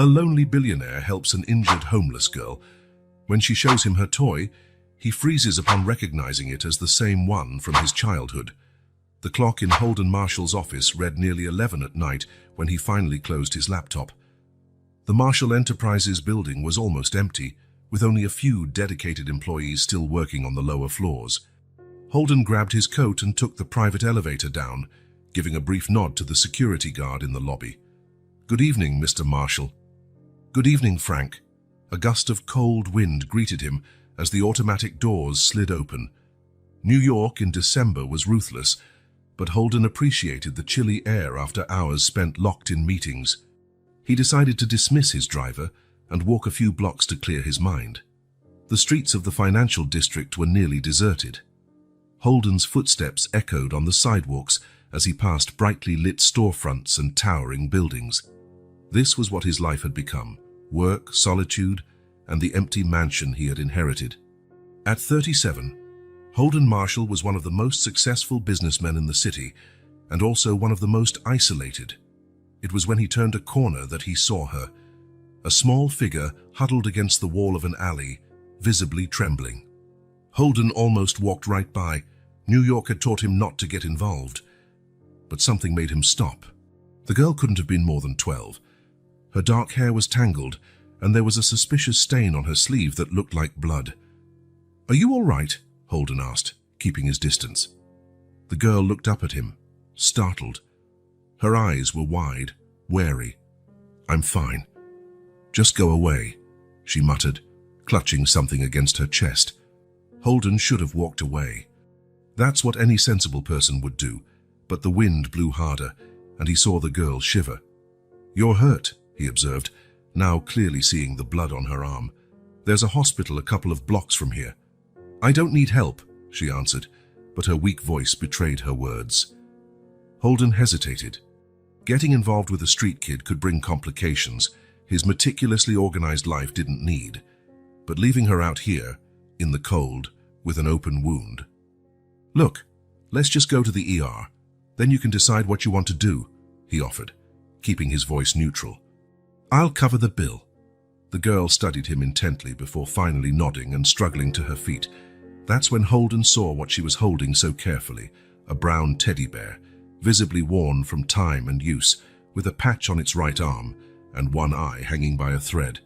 A lonely billionaire helps an injured homeless girl. When she shows him her toy, he freezes upon recognizing it as the same one from his childhood. The clock in Holden Marshall's office read nearly 11 at night when he finally closed his laptop. The Marshall Enterprises building was almost empty, with only a few dedicated employees still working on the lower floors. Holden grabbed his coat and took the private elevator down, giving a brief nod to the security guard in the lobby. "Good evening, Mr. Marshall." "Good evening, Frank." A gust of cold wind greeted him as the automatic doors slid open. New York in December was ruthless, but Holden appreciated the chilly air after hours spent locked in meetings. He decided to dismiss his driver and walk a few blocks to clear his mind. The streets of the financial district were nearly deserted. Holden's footsteps echoed on the sidewalks as he passed brightly lit storefronts and towering buildings. This was what his life had become: work, solitude, and the empty mansion he had inherited. At 37, Holden Marshall was one of the most successful businessmen in the city, and also one of the most isolated. It was when he turned a corner that he saw her, a small figure huddled against the wall of an alley, visibly trembling. Holden almost walked right by. New York had taught him not to get involved. But something made him stop. The girl couldn't have been more than 12. Her dark hair was tangled, and there was a suspicious stain on her sleeve that looked like blood. "Are you all right?" Holden asked, keeping his distance. The girl looked up at him, startled. Her eyes were wide, wary. "I'm fine. Just go away," she muttered, clutching something against her chest. Holden should have walked away. That's what any sensible person would do, but the wind blew harder, and he saw the girl shiver. "You're hurt," he observed, now clearly seeing the blood on her arm. "There's a hospital a couple of blocks from here." "I don't need help," she answered, but her weak voice betrayed her words. Holden hesitated. Getting involved with a street kid could bring complications his meticulously organized life didn't need. But leaving her out here, in the cold, with an open wound. "Look, let's just go to the ER. Then you can decide what you want to do," he offered, keeping his voice neutral. "I'll cover the bill." The girl studied him intently before finally nodding and struggling to her feet. That's when Holden saw what she was holding so carefully, a brown teddy bear, visibly worn from time and use, with a patch on its right arm and one eye hanging by a thread.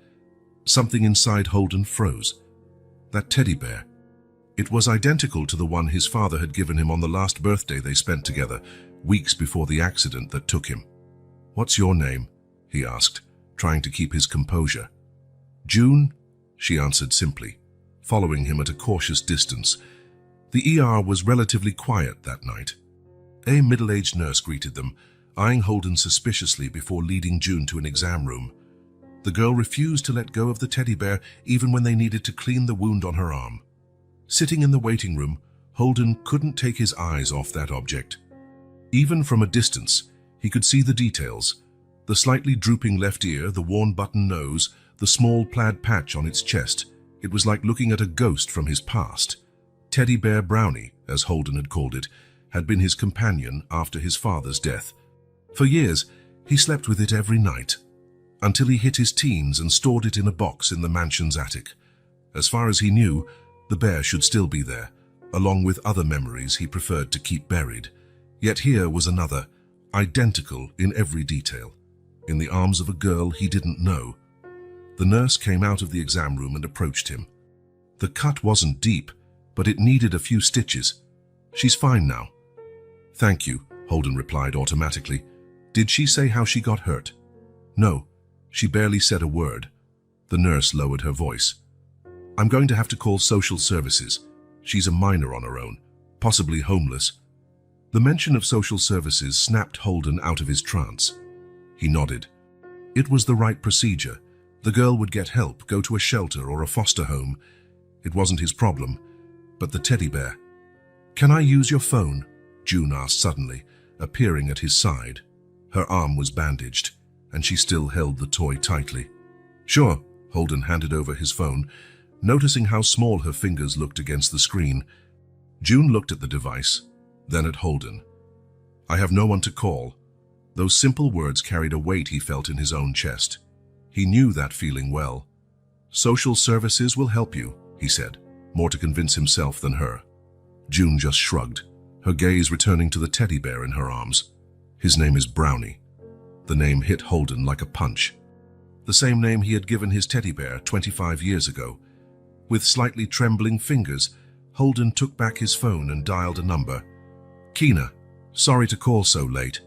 Something inside Holden froze. That teddy bear. It was identical to the one his father had given him on the last birthday they spent together, weeks before the accident that took him. "What's your name?" he asked, trying to keep his composure. "June," she answered simply, following him at a cautious distance. The ER was relatively quiet that night. A middle-aged nurse greeted them, eyeing Holden suspiciously before leading June to an exam room. The girl refused to let go of the teddy bear even when they needed to clean the wound on her arm. Sitting in the waiting room, Holden couldn't take his eyes off that object. Even from a distance, he could see the details: the slightly drooping left ear, the worn button nose, the small plaid patch on its chest. It was like looking at a ghost from his past. Teddy Bear Brownie, as Holden had called it, had been his companion after his father's death. For years, he slept with it every night, until he hit his teens and stored it in a box in the mansion's attic. As far as he knew, the bear should still be there, along with other memories he preferred to keep buried. Yet here was another, identical in every detail, in the arms of a girl he didn't know. The nurse came out of the exam room and approached him. The cut wasn't deep, but it needed a few stitches. "She's fine now." "Thank you," Holden replied automatically. "Did she say how she got hurt?" "No, she barely said a word." The nurse lowered her voice. "I'm going to have to call social services. She's a minor on her own, possibly homeless." The mention of social services snapped Holden out of his trance. He nodded. It was the right procedure. The girl would get help, go to a shelter or a foster home. It wasn't his problem, but the teddy bear. "Can I use your phone?" June asked suddenly, appearing at his side. Her arm was bandaged, and she still held the toy tightly. "Sure," Holden handed over his phone, noticing how small her fingers looked against the screen. June looked at the device, then at Holden. "I have no one to call." Those simple words carried a weight he felt in his own chest. He knew that feeling well. "Social services will help you," he said, more to convince himself than her. June just shrugged, her gaze returning to the teddy bear in her arms. "His name is Brownie." The name hit Holden like a punch. The same name he had given his teddy bear 25 years ago. With slightly trembling fingers, Holden took back his phone and dialed a number. "Keena, sorry to call so late."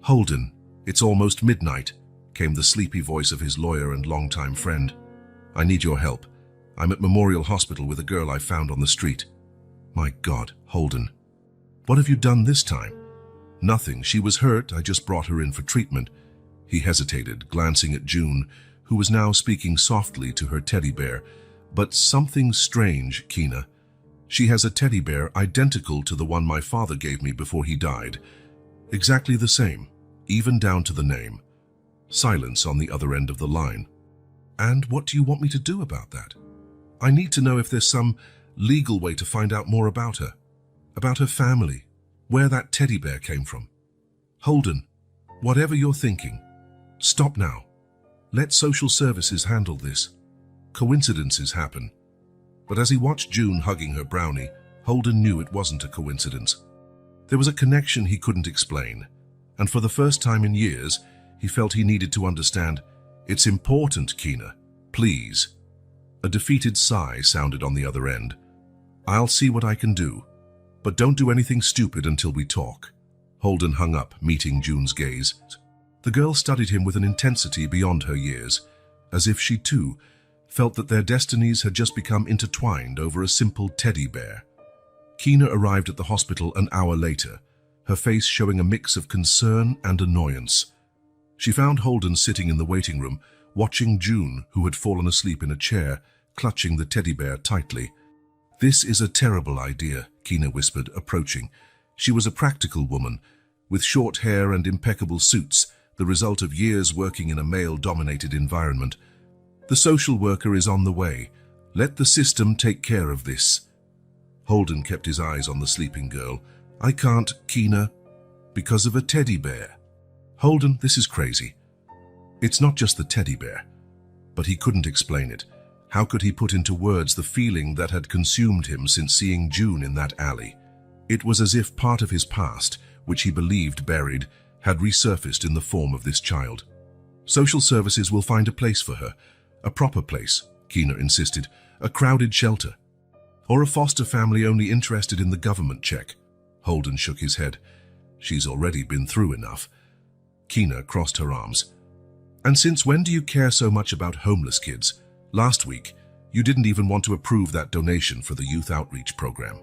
"Holden, it's almost midnight," came the sleepy voice of his lawyer and longtime friend. "I need your help. I'm at Memorial Hospital with a girl I found on the street." "My God, Holden. What have you done this time?" "Nothing. She was hurt. I just brought her in for treatment." He hesitated, glancing at June, who was now speaking softly to her teddy bear. "But something strange, Keena. She has a teddy bear identical to the one my father gave me before he died. Exactly the same, even down to the name." Silence on the other end of the line. "And what do you want me to do about that?" "I need to know if there's some legal way to find out more about her family, where that teddy bear came from." "Holden, whatever you're thinking, stop now. Let social services handle this. Coincidences happen." But as he watched June hugging her Brownie, Holden knew it wasn't a coincidence. There was a connection he couldn't explain, and for the first time in years, he felt he needed to understand. "It's important, Keena. Please." A defeated sigh sounded on the other end. "I'll see what I can do, but don't do anything stupid until we talk." Holden hung up, meeting June's gaze. The girl studied him with an intensity beyond her years, as if she too felt that their destinies had just become intertwined over a simple teddy bear. Keena arrived at the hospital an hour later, her face showing a mix of concern and annoyance. She found Holden sitting in the waiting room, watching June, who had fallen asleep in a chair, clutching the teddy bear tightly. "This is a terrible idea," Keena whispered, approaching. She was a practical woman, with short hair and impeccable suits, the result of years working in a male-dominated environment. "The social worker is on the way. Let the system take care of this." Holden kept his eyes on the sleeping girl. "I can't, Keena, because of a teddy bear." "Holden, this is crazy. It's not just the teddy bear." But he couldn't explain it. How could he put into words the feeling that had consumed him since seeing June in that alley? It was as if part of his past, which he believed buried, had resurfaced in the form of this child. "Social services will find a place for her. A proper place," Keena insisted. "A crowded shelter. Or a foster family only interested in the government check." Holden shook his head. "She's already been through enough." Keena crossed her arms. "And since when do you care so much about homeless kids? Last week, you didn't even want to approve that donation for the youth outreach program."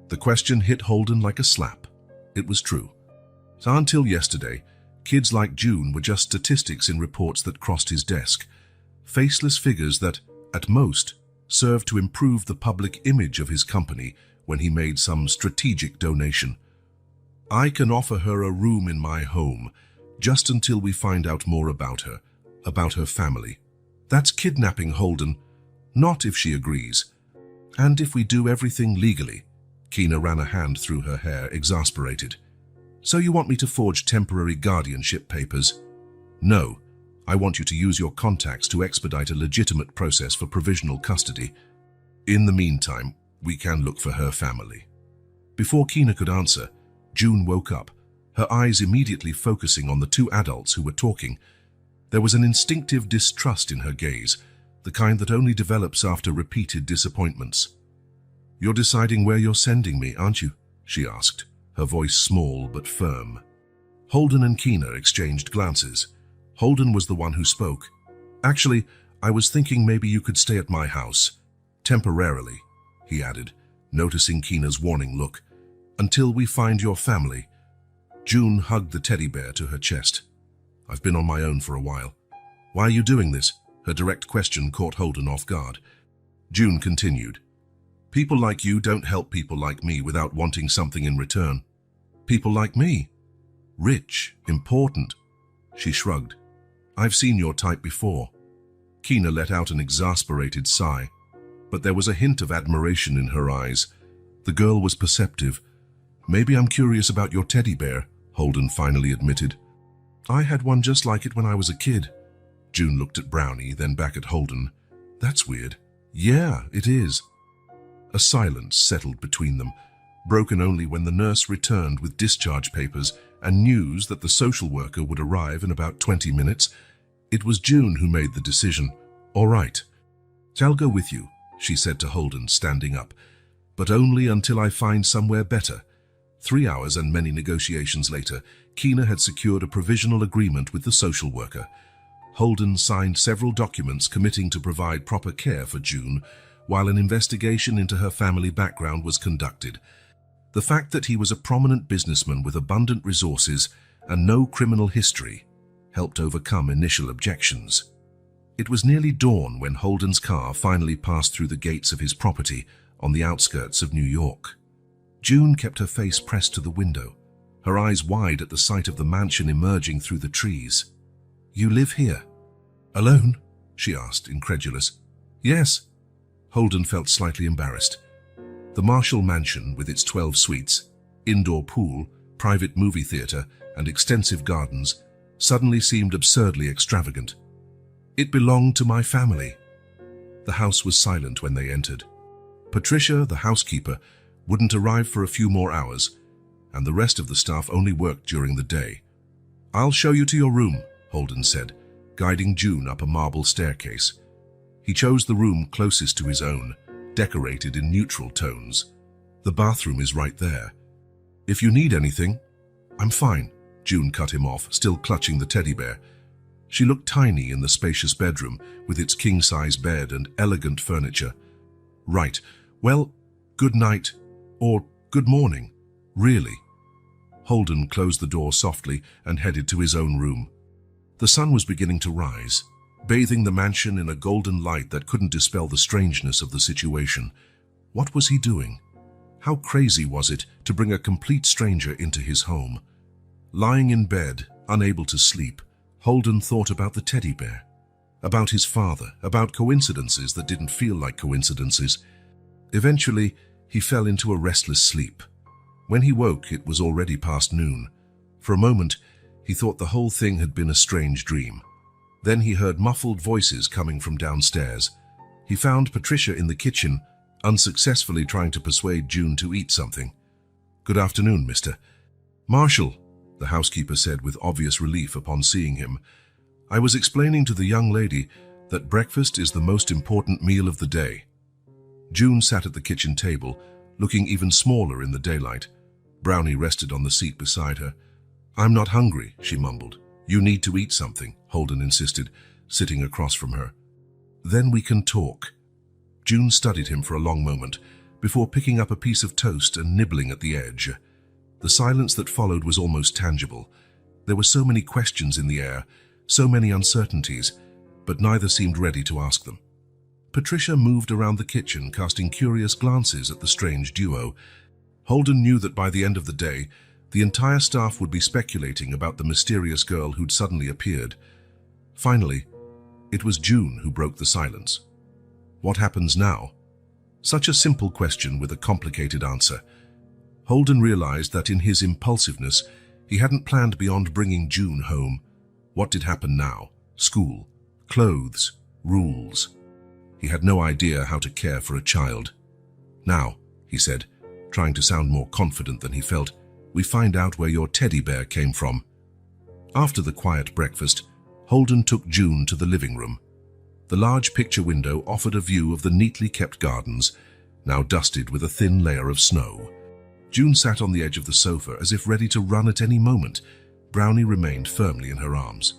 The question hit Holden like a slap. It was true. So until yesterday, kids like June were just statistics in reports that crossed his desk. Faceless figures that, at most, served to improve the public image of his company when he made some strategic donation. "I can offer her a room in my home, just until we find out more about her family." "That's kidnapping, Holden. Not if she agrees. And if we do everything legally." Keena ran a hand through her hair, exasperated. "So you want me to forge temporary guardianship papers?" "No. I want you to use your contacts to expedite a legitimate process for provisional custody. In the meantime, we can look for her family." Before Keena could answer, June woke up, her eyes immediately focusing on the two adults who were talking. There was an instinctive distrust in her gaze, the kind that only develops after repeated disappointments. "You're deciding where you're sending me, aren't you?" she asked, her voice small but firm. Holden and Keena exchanged glances. Holden was the one who spoke. "Actually, I was thinking maybe you could stay at my house. Temporarily," he added, noticing Keena's warning look. "Until we find your family." June hugged the teddy bear to her chest. "I've been on my own for a while." "Why are you doing this?" Her direct question caught Holden off guard. June continued. "People like you don't help people like me without wanting something in return." "People like me? Rich, important." She shrugged. "I've seen your type before." Keena let out an exasperated sigh, but there was a hint of admiration in her eyes. The girl was perceptive. "Maybe I'm curious about your teddy bear," Holden finally admitted. "I had one just like it when I was a kid." June looked at Brownie, then back at Holden. That's weird. Yeah, it is. A silence settled between them, broken only when the nurse returned with discharge papers and news that the social worker would arrive in about 20 minutes. It was June who made the decision. All right. I'll go with you, she said to Holden, standing up, but only until I find somewhere better. 3 hours and many negotiations later, Keena had secured a provisional agreement with the social worker. Holden signed several documents committing to provide proper care for June, while an investigation into her family background was conducted. The fact that he was a prominent businessman with abundant resources and no criminal history helped overcome initial objections. It was nearly dawn when Holden's car finally passed through the gates of his property on the outskirts of New York. June kept her face pressed to the window, her eyes wide at the sight of the mansion emerging through the trees. You live here? Alone? She asked, incredulous. Yes. Holden felt slightly embarrassed. The Marshall mansion, with its 12 suites, indoor pool, private movie theater, and extensive gardens, suddenly seemed absurdly extravagant. It belonged to my family. The house was silent when they entered. Patricia, the housekeeper, wouldn't arrive for a few more hours, and the rest of the staff only worked during the day. I'll show you to your room, Holden said, guiding June up a marble staircase. He chose the room closest to his own, decorated in neutral tones. The bathroom is right there. If you need anything, I'm fine, June cut him off, still clutching the teddy bear. She looked tiny in the spacious bedroom with its king-size bed and elegant furniture. Right, well, good night, or good morning, really. Holden closed the door softly and headed to his own room. The sun was beginning to rise, bathing the mansion in a golden light that couldn't dispel the strangeness of the situation. What was he doing? How crazy was it to bring a complete stranger into his home? Lying in bed, unable to sleep, Holden thought about the teddy bear, about his father, about coincidences that didn't feel like coincidences. Eventually, he fell into a restless sleep. When he woke, it was already past noon. For a moment, he thought the whole thing had been a strange dream. Then he heard muffled voices coming from downstairs. He found Patricia in the kitchen, unsuccessfully trying to persuade June to eat something. Good afternoon, Mr. Marshall, the housekeeper said with obvious relief upon seeing him. I was explaining to the young lady that breakfast is the most important meal of the day. June sat at the kitchen table, looking even smaller in the daylight. Brownie rested on the seat beside her. I'm not hungry, she mumbled. You need to eat something, Holden insisted, sitting across from her. Then we can talk. June studied him for a long moment, before picking up a piece of toast and nibbling at the edge. The silence that followed was almost tangible. There were so many questions in the air, so many uncertainties, but neither seemed ready to ask them. Patricia moved around the kitchen, casting curious glances at the strange duo. Holden knew that by the end of the day, the entire staff would be speculating about the mysterious girl who'd suddenly appeared. Finally, it was June who broke the silence. What happens now? Such a simple question with a complicated answer. Holden realized that in his impulsiveness, he hadn't planned beyond bringing June home. What did happen now? School, clothes, rules. He had no idea how to care for a child. Now, he said, trying to sound more confident than he felt, we find out where your teddy bear came from. After the quiet breakfast, Holden took June to the living room. The large picture window offered a view of the neatly kept gardens, now dusted with a thin layer of snow. June sat on the edge of the sofa as if ready to run at any moment. Brownie remained firmly in her arms.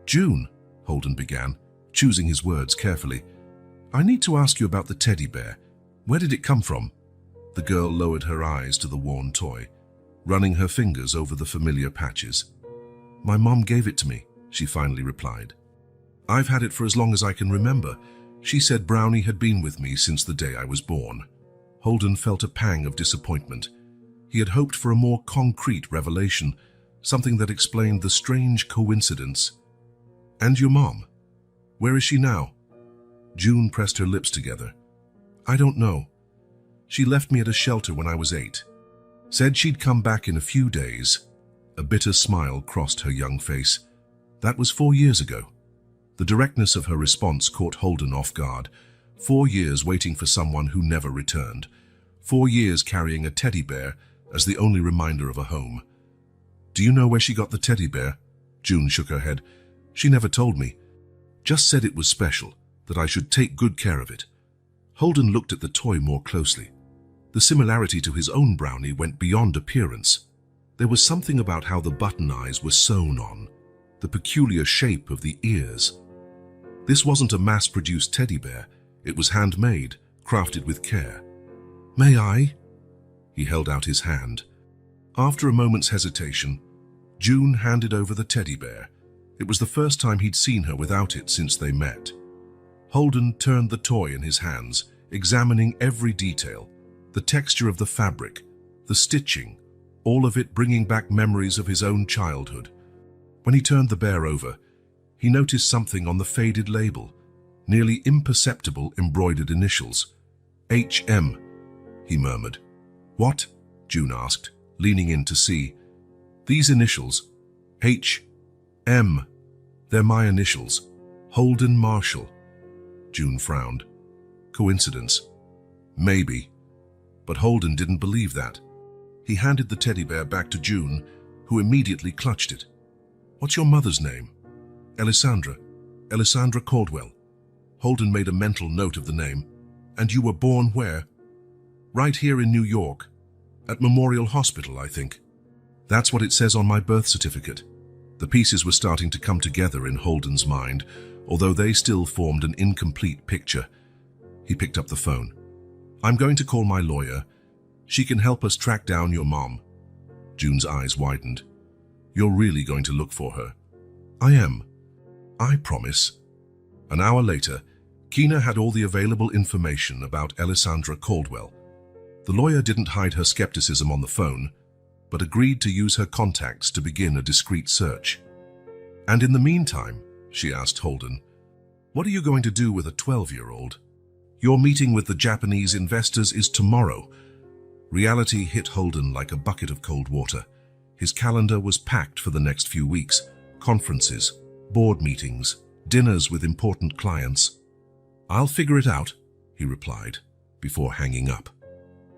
June, Holden began, choosing his words carefully. I need to ask you about the teddy bear. Where did it come from? The girl lowered her eyes to the worn toy, running her fingers over the familiar patches. My mom gave it to me, she finally replied. I've had it for as long as I can remember. She said Brownie had been with me since the day I was born. Holden felt a pang of disappointment. He had hoped for a more concrete revelation, something that explained the strange coincidence. And your mom? Where is she now? June pressed her lips together. I don't know. She left me at a shelter when I was 8. Said she'd come back in a few days. A bitter smile crossed her young face. That was 4 years ago. The directness of her response caught Holden off guard. 4 years waiting for someone who never returned. 4 years carrying a teddy bear as the only reminder of a home. "Do you know where she got the teddy bear?" June shook her head. "She never told me. Just said it was special, that I should take good care of it." Holden looked at the toy more closely. The similarity to his own brownie went beyond appearance. There was something about how the button eyes were sewn on, the peculiar shape of the ears. This wasn't a mass-produced teddy bear. It was handmade, crafted with care. "May I?" He held out his hand. After a moment's hesitation, June handed over the teddy bear. It was the first time he'd seen her without it since they met. Holden turned the toy in his hands, examining every detail, the texture of the fabric, the stitching, all of it bringing back memories of his own childhood. When he turned the bear over, he noticed something on the faded label, nearly imperceptible embroidered initials. "HM," he murmured. "What?" June asked, leaning in to see. "These initials, H.M. They're my initials, Holden Marshall." June frowned. Coincidence? Maybe. But Holden didn't believe that. He handed the teddy bear back to June, who immediately clutched it. "What's your mother's name?" "Alessandra. Alessandra Caldwell." Holden made a mental note of the name. "And you were born where?" "Right here in New York. At Memorial Hospital, I think." "That's what it says on my birth certificate." The pieces were starting to come together in Holden's mind, although they still formed an incomplete picture. He picked up the phone. "I'm going to call my lawyer. She can help us track down your mom." June's eyes widened. "You're really going to look for her?" "I am. I promise." An hour later, Keena had all the available information about Alessandra Caldwell. The lawyer didn't hide her skepticism on the phone, but agreed to use her contacts to begin a discreet search. "And in the meantime," she asked Holden, "what are you going to do with a 12-year-old? Your meeting with the Japanese investors is tomorrow." Reality hit Holden like a bucket of cold water. His calendar was packed for the next few weeks. Conferences, board meetings, dinners with important clients. "I'll figure it out," he replied, before hanging up.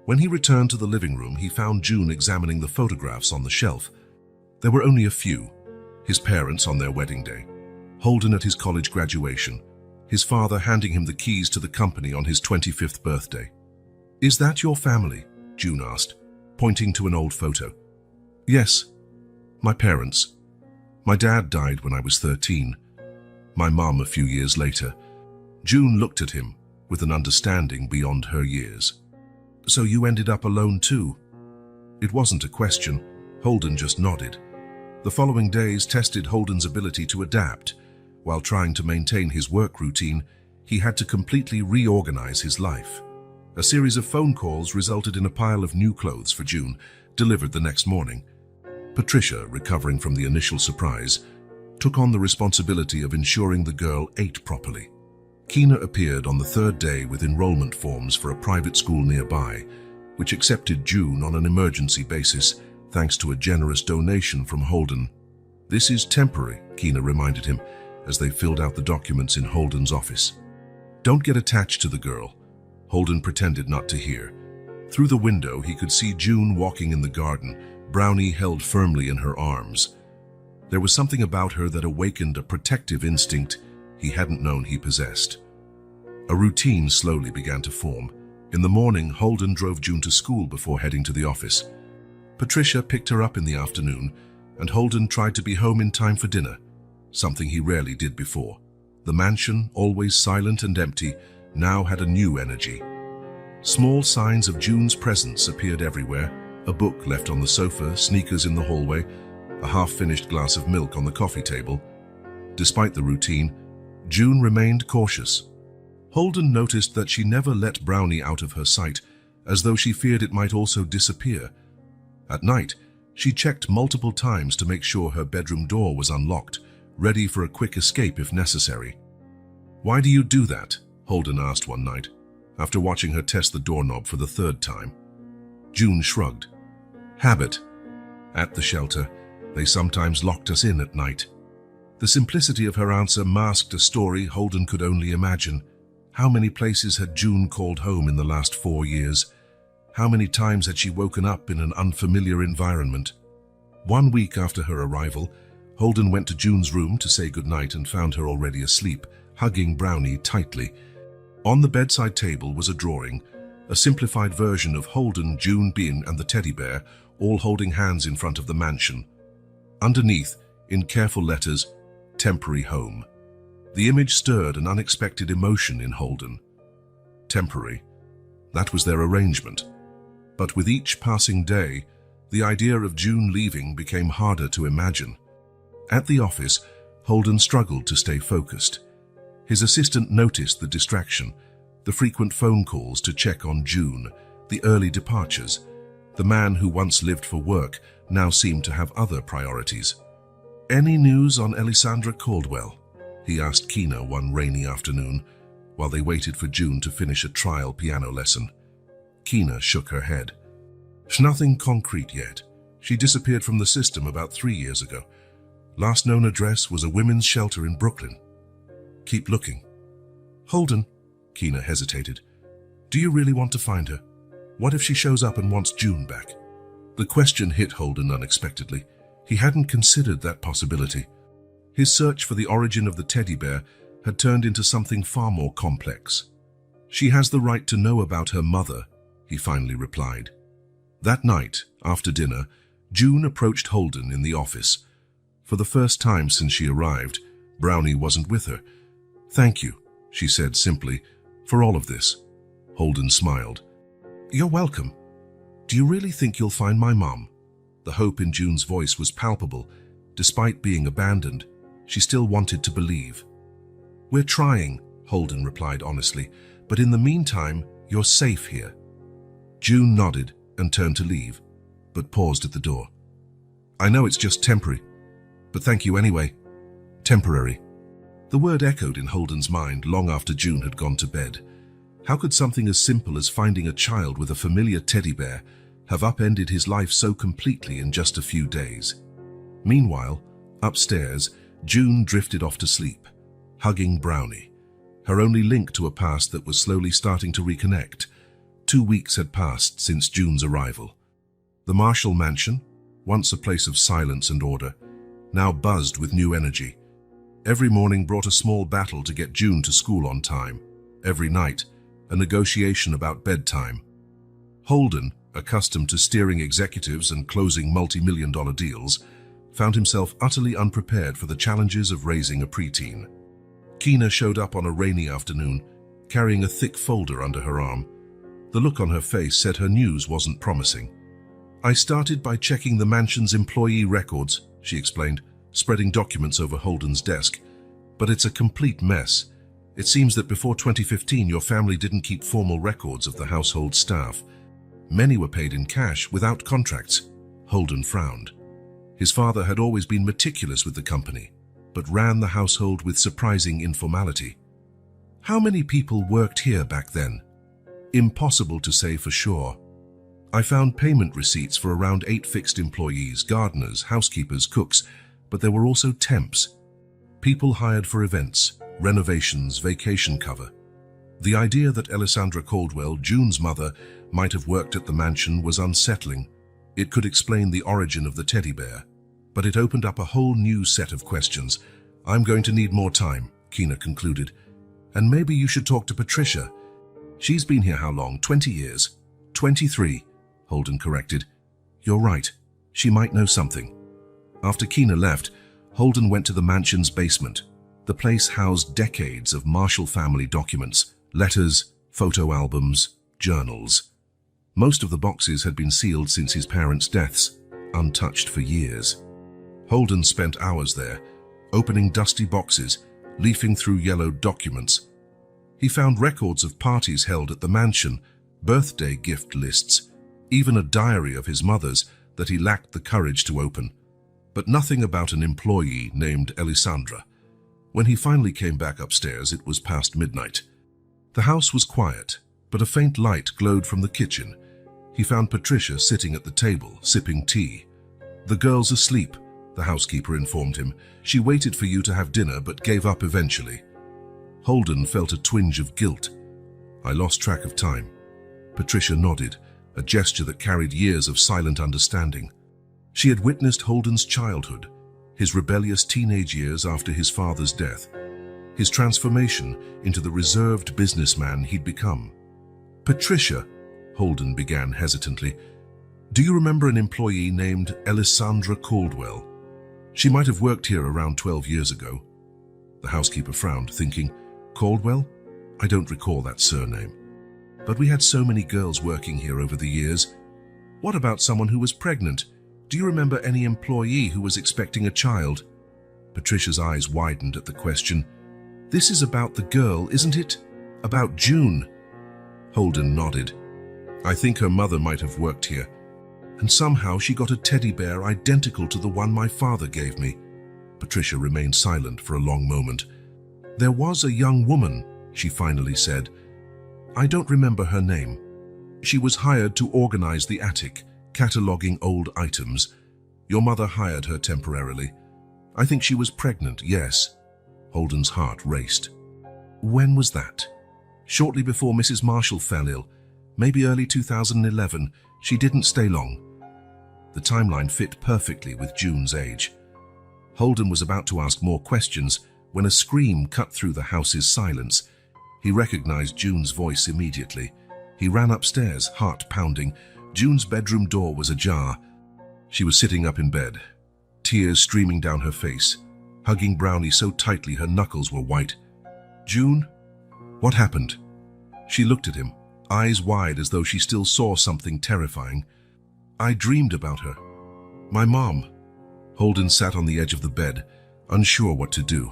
When he returned to the living room, he found June examining the photographs on the shelf. There were only a few. His parents on their wedding day, Holden at his college graduation, his father handing him the keys to the company on his 25th birthday. "Is that your family?" June asked, pointing to an old photo. "Yes, my parents. My dad died when I was 13. My mom a few years later." June looked at him with an understanding beyond her years. "So you ended up alone too?" It wasn't a question. Holden just nodded. The following days tested Holden's ability to adapt. While trying to maintain his work routine, he had to completely reorganize his life. A series of phone calls resulted in a pile of new clothes for June, delivered the next morning. Patricia, recovering from the initial surprise, took on the responsibility of ensuring the girl ate properly. Keena appeared on the third day with enrollment forms for a private school nearby, which accepted June on an emergency basis thanks to a generous donation from Holden. "This is temporary," Keena reminded him as they filled out the documents in Holden's office. "Don't get attached to the girl." Holden pretended not to hear. Through the window, he could see June walking in the garden, Brownie held firmly in her arms. There was something about her that awakened a protective instinct he hadn't known he possessed. A routine slowly began to form. In the morning, Holden drove June to school before heading to the office. Patricia picked her up in the afternoon, and Holden tried to be home in time for dinner, something he rarely did before. The mansion, always silent and empty, now had a new energy. Small signs of June's presence appeared everywhere: a book left on the sofa, sneakers in the hallway, a half-finished glass of milk on the coffee table. Despite the routine, June remained cautious. Holden noticed that she never let Brownie out of her sight, as though she feared it might also disappear. At night, she checked multiple times to make sure her bedroom door was unlocked, ready for a quick escape if necessary. "Why do you do that?" Holden asked one night, after watching her test the doorknob for the third time. June shrugged. "Habit. At the shelter, they sometimes locked us in at night. The simplicity of her answer masked a story Holden could only imagine. How many places had June called home in the last 4 years? How many times had she woken up in an unfamiliar environment? 1 week after her arrival, Holden went to June's room to say goodnight and found her already asleep, hugging Brownie tightly. On the bedside table was a drawing, a simplified version of Holden, June, Bin, and the teddy bear, all holding hands in front of the mansion. Underneath, in careful letters, "Temporary home." The image stirred an unexpected emotion in Holden. Temporary. That was their arrangement. But with each passing day, the idea of June leaving became harder to imagine. At the office, Holden struggled to stay focused. His assistant noticed the distraction, the frequent phone calls to check on June, the early departures. The man who once lived for work now seemed to have other priorities. "Any news on Elisandra Caldwell?" he asked Kina one rainy afternoon, while they waited for June to finish a trial piano lesson. Kina shook her head. "Nothing concrete yet. She disappeared from the system about 3 years ago. Last known address was a women's shelter in Brooklyn. Keep looking." "Holden," Kina hesitated. "Do you really want to find her? What if she shows up and wants June back?" The question hit Holden unexpectedly. He hadn't considered that possibility. His search for the origin of the teddy bear had turned into something far more complex. "She has the right to know about her mother," he finally replied. That night, after dinner, June approached Holden in the office. For the first time since she arrived, Brownie wasn't with her. "Thank you," she said simply, "for all of this." Holden smiled. "You're welcome. Do you really think you'll find my mom?" The hope in June's voice was palpable. Despite being abandoned, she still wanted to believe. "We're trying," Holden replied honestly, "but in the meantime, you're safe here." June nodded and turned to leave, but paused at the door. "I know it's just temporary, but thank you anyway." Temporary. The word echoed in Holden's mind long after June had gone to bed. How could something as simple as finding a child with a familiar teddy bear have upended his life so completely in just a few days? Meanwhile, upstairs, June drifted off to sleep, hugging Brownie, her only link to a past that was slowly starting to reconnect. 2 weeks had passed since June's arrival. The Marshall mansion, once a place of silence and order, now buzzed with new energy. Every morning brought a small battle to get June to school on time. Every night, a negotiation about bedtime. Holden, accustomed to steering executives and closing multi-million-dollar deals, found himself utterly unprepared for the challenges of raising a preteen. Kina showed up on a rainy afternoon, carrying a thick folder under her arm. The look on her face said her news wasn't promising. "I started by checking the mansion's employee records," she explained, spreading documents over Holden's desk. "But it's a complete mess. It seems that before 2015 your family didn't keep formal records of the household staff. Many were paid in cash without contracts." Holden frowned. His father had always been meticulous with the company, but ran the household with surprising informality. "How many people worked here back then?" "Impossible to say for sure. I found payment receipts for around 8 fixed employees, gardeners, housekeepers, cooks, but there were also temps. People hired for events, renovations, vacation cover. The idea that Elisandra Caldwell, June's mother, might have worked at the mansion was unsettling. It could explain the origin of the teddy bear, but it opened up a whole new set of questions. "I'm going to need more time," Kina concluded. "And maybe you should talk to Patricia. She's been here how long? 20 years? 23, Holden corrected. "You're right. She might know something." After Kina left, Holden went to the mansion's basement. The place housed decades of Marshall family documents, letters, photo albums, journals. Most of the boxes had been sealed since his parents' deaths, untouched for years. Holden spent hours there, opening dusty boxes, leafing through yellowed documents. He found records of parties held at the mansion, birthday gift lists, even a diary of his mother's that he lacked the courage to open, but nothing about an employee named Elisandra. When he finally came back upstairs, it was past midnight. The house was quiet, but a faint light glowed from the kitchen. He found Patricia sitting at the table, sipping tea. The girl's asleep, the housekeeper informed him. She waited for you to have dinner but gave up eventually. Holden felt a twinge of guilt. I lost track of time. Patricia nodded, a gesture that carried years of silent understanding. She had witnessed Holden's childhood, his rebellious teenage years after his father's death, his transformation into the reserved businessman he'd become. Patricia, Holden began hesitantly, do you remember an employee named Elisandra Caldwell? She might have worked here around 12 years ago. The housekeeper frowned, thinking, Caldwell? I don't recall that surname. But we had so many girls working here over the years. What about someone who was pregnant? Do you remember any employee who was expecting a child? Patricia's eyes widened at the question. This is about the girl, isn't it? About June. Holden nodded. I think her mother might have worked here. And somehow she got a teddy bear identical to the one my father gave me. Patricia remained silent for a long moment. There was a young woman, she finally said. I don't remember her name. She was hired to organize the attic, cataloging old items. Your mother hired her temporarily. I think she was pregnant, yes. Holden's heart raced. When was that? Shortly before Mrs. Marshall fell ill, maybe early 2011. She didn't stay long. The timeline fit perfectly with June's age. Holden was about to ask more questions when a scream cut through the house's silence. He recognized June's voice immediately. He ran upstairs, heart pounding. June's bedroom door was ajar. She was sitting up in bed, tears streaming down her face, hugging Brownie so tightly her knuckles were white. June? What happened? She looked at him, eyes wide as though she still saw something terrifying. I dreamed about her. My mom. Holden sat on the edge of the bed, unsure what to do.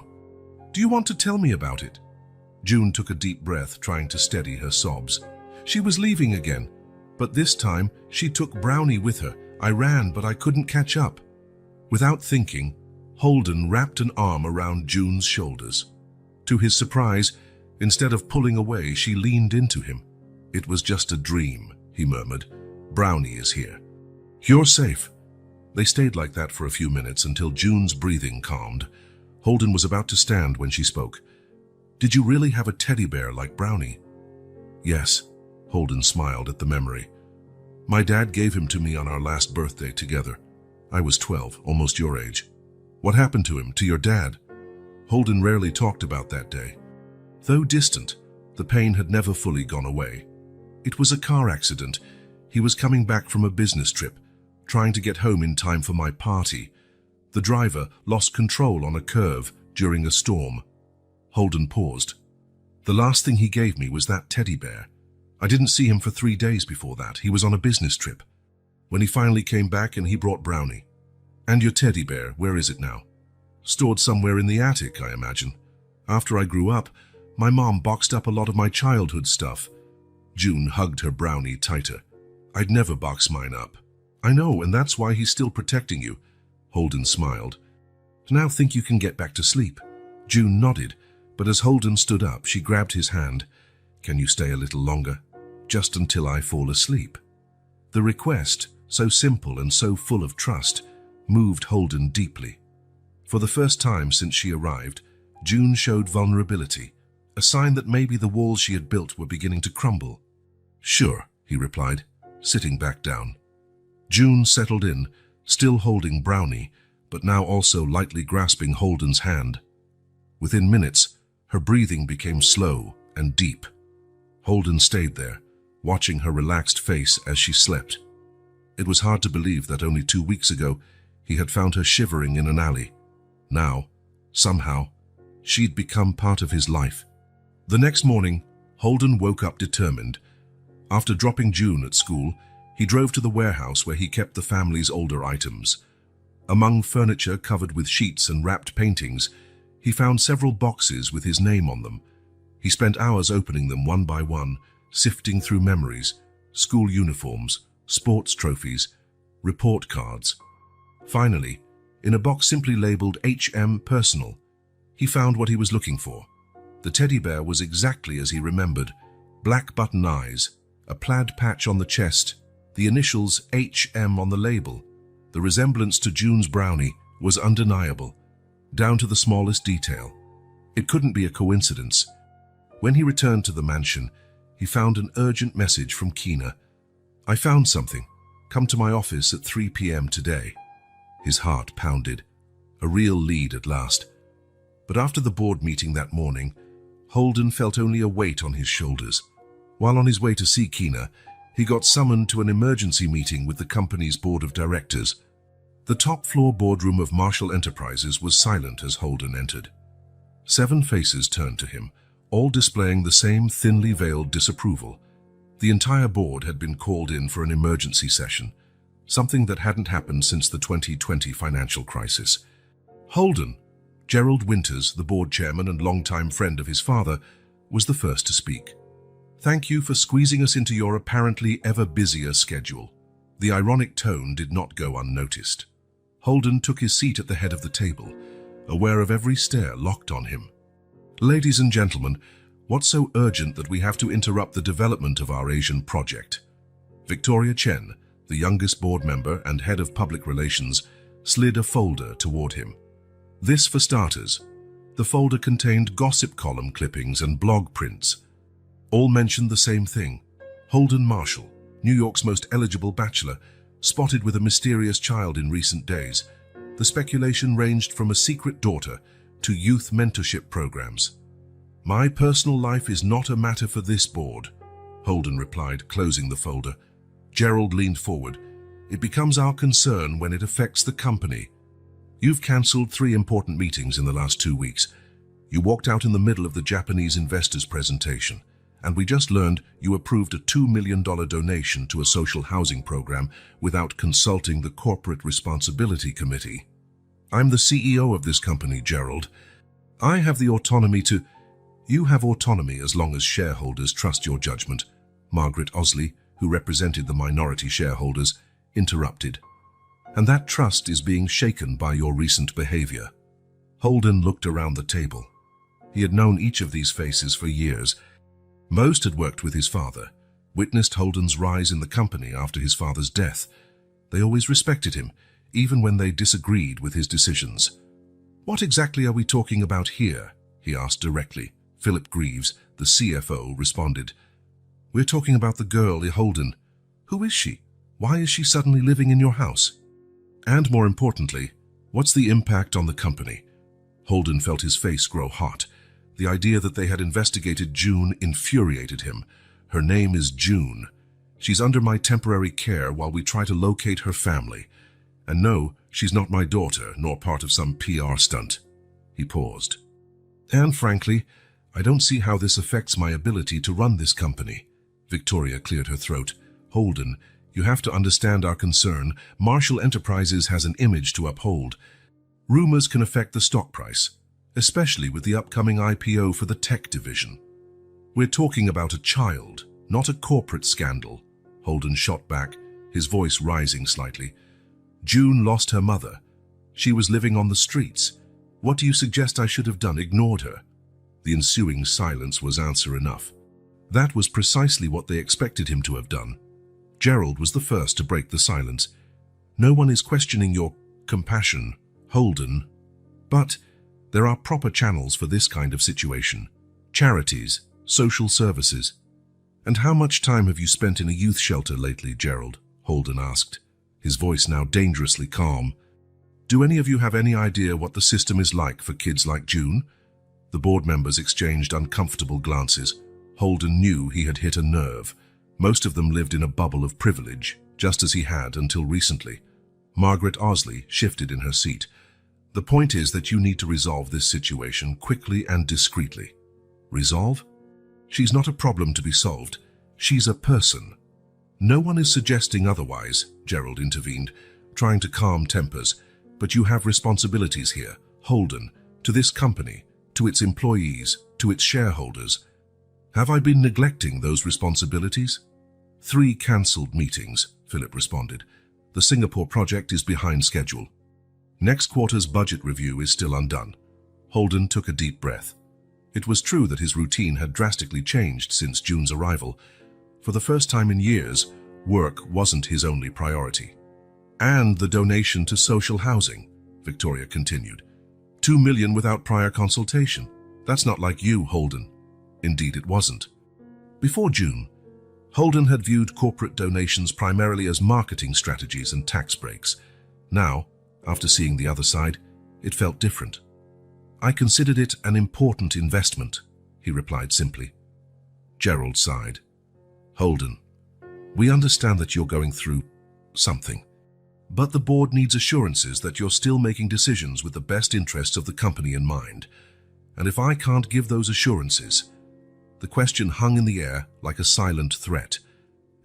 Do you want to tell me about it? June took a deep breath, trying to steady her sobs. She was leaving again, but this time she took Brownie with her. I ran, but I couldn't catch up. Without thinking, Holden wrapped an arm around June's shoulders. To his surprise, instead of pulling away, she leaned into him. It was just a dream, he murmured. Brownie is here. You're safe. They stayed like that for a few minutes until June's breathing calmed. Holden was about to stand when she spoke. Did you really have a teddy bear like Brownie? Yes, Holden smiled at the memory. My dad gave him to me on our last birthday together. I was 12, almost your age. What happened to him, to your dad? Holden rarely talked about that day. Though distant, the pain had never fully gone away. It was a car accident. He was coming back from a business trip, trying to get home in time for my party. The driver lost control on a curve during a storm. Holden paused. The last thing he gave me was that teddy bear. I didn't see him for 3 days before that. He was on a business trip. When he finally came back and he brought Brownie. And your teddy bear, where is it now? Stored somewhere in the attic, I imagine. After I grew up, my mom boxed up a lot of my childhood stuff. June hugged her Brownie tighter. I'd never box mine up. I know, and that's why he's still protecting you. Holden smiled. Now think you can get back to sleep. June nodded, but as Holden stood up, she grabbed his hand. Can you stay a little longer? Just until I fall asleep. The request, so simple and so full of trust, moved Holden deeply. For the first time since she arrived, June showed vulnerability, a sign that maybe the walls she had built were beginning to crumble. Sure, he replied, sitting back down. June settled in, still holding Brownie, but now also lightly grasping Holden's hand. Within minutes, her breathing became slow and deep. Holden stayed there, watching her relaxed face as she slept. It was hard to believe that only 2 weeks ago he had found her shivering in an alley. Now, somehow, she'd become part of his life. The next morning, Holden woke up determined. After dropping June at school, he drove to the warehouse where he kept the family's older items. Among furniture covered with sheets and wrapped paintings, he found several boxes with his name on them. He spent hours opening them one by one, sifting through memories, school uniforms, sports trophies, report cards. Finally, in a box simply labeled HM Personal, he found what he was looking for. The teddy bear was exactly as he remembered. Black button eyes, a plaid patch on the chest, the initials HM on the label. The resemblance to June's Brownie was undeniable, down to the smallest detail. It couldn't be a coincidence. When he returned to the mansion, he found an urgent message from Keena. "I found something. Come to my office at 3 p.m. today." His heart pounded. A real lead at last. But after the board meeting that morning, Holden felt only a weight on his shoulders. While on his way to see Keena, he got summoned to an emergency meeting with the company's board of directors. The top-floor boardroom of Marshall Enterprises was silent as Holden entered. 7 faces turned to him, all displaying the same thinly veiled disapproval. The entire board had been called in for an emergency session, something that hadn't happened since the 2020 financial crisis. Holden, Gerald Winters, the board chairman and longtime friend of his father, was the first to speak. "Thank you for squeezing us into your apparently ever busier schedule." The ironic tone did not go unnoticed. Holden took his seat at the head of the table, aware of every stare locked on him. "Ladies and gentlemen, what's so urgent that we have to interrupt the development of our Asian project?" Victoria Chen, the youngest board member and head of public relations, slid a folder toward him. This for starters. The folder contained gossip column clippings and blog prints. All mentioned the same thing: Holden Marshall, New York's most eligible bachelor, spotted with a mysterious child in recent days. The speculation ranged from a secret daughter to youth mentorship programs. "My personal life is not a matter for this board," Holden replied, closing the folder. Gerald leaned forward. "It becomes our concern when it affects the company. You've cancelled 3 important meetings in the last 2 weeks. You walked out in the middle of the Japanese investors' presentation, and we just learned you approved a $2 million donation to a social housing program without consulting the Corporate Responsibility Committee. I'm the CEO of this company, Gerald. I have the autonomy to—" "You have autonomy as long as shareholders trust your judgment," Margaret Osley, who represented the minority shareholders, interrupted. "And that trust is being shaken by your recent behavior." Holden looked around the table. He had known each of these faces for years. Most had worked with his father, witnessed Holden's rise in the company after his father's death. They always respected him, even when they disagreed with his decisions. "What exactly are we talking about here?" he asked directly. Philip Greaves, the CFO, responded. "We're talking about the girl, Holden. Who is she? Why is she suddenly living in your house? And more importantly, what's the impact on the company?" Holden felt his face grow hot. The idea that they had investigated June infuriated him. "Her name is June. She's under my temporary care while we try to locate her family. And no, she's not my daughter, nor part of some PR stunt." He paused. "And frankly, I don't see how this affects my ability to run this company." Victoria cleared her throat. "Holden, you have to understand our concern. Marshall Enterprises has an image to uphold. Rumors can affect the stock price, especially with the upcoming IPO for the tech division. We're talking about a child, not a corporate scandal." Holden shot back, his voice rising slightly. "June lost her mother. She was living on the streets. What do you suggest I should have done? Ignored her?" The ensuing silence was answer enough. That was precisely what they expected him to have done. Gerald was the first to break the silence. "No one is questioning your compassion, Holden. But there are proper channels for this kind of situation. Charities, social services." "And how much time have you spent in a youth shelter lately, Gerald?" Holden asked, his voice now dangerously calm. "Do any of you have any idea what the system is like for kids like June?" The board members exchanged uncomfortable glances. Holden knew he had hit a nerve. Most of them lived in a bubble of privilege, just as he had until recently. Margaret Osley shifted in her seat. "The point is that you need to resolve this situation quickly and discreetly." "Resolve? She's not a problem to be solved. She's a person." "No one is suggesting otherwise," Gerald intervened, trying to calm tempers. "But you have responsibilities here, Holden, to this company, to its employees, to its shareholders. Have I been neglecting those responsibilities?" 3 cancelled meetings, Philip responded. "The Singapore project is behind schedule. Next quarter's budget review is still undone." Holden took a deep breath. It was true that his routine had drastically changed since June's arrival. For the first time in years, work wasn't his only priority. "And the donation to social housing," Victoria continued. 2 million without prior consultation. That's not like you, Holden. Indeed, it wasn't. Before June, Holden had viewed corporate donations primarily as marketing strategies and tax breaks. Now, after seeing the other side, it felt different. I considered it an important investment, he replied simply. Gerald sighed. Holden, we understand that you're going through something, but the board needs assurances that you're still making decisions with the best interests of the company in mind. And if I can't give those assurances, the question hung in the air like a silent threat.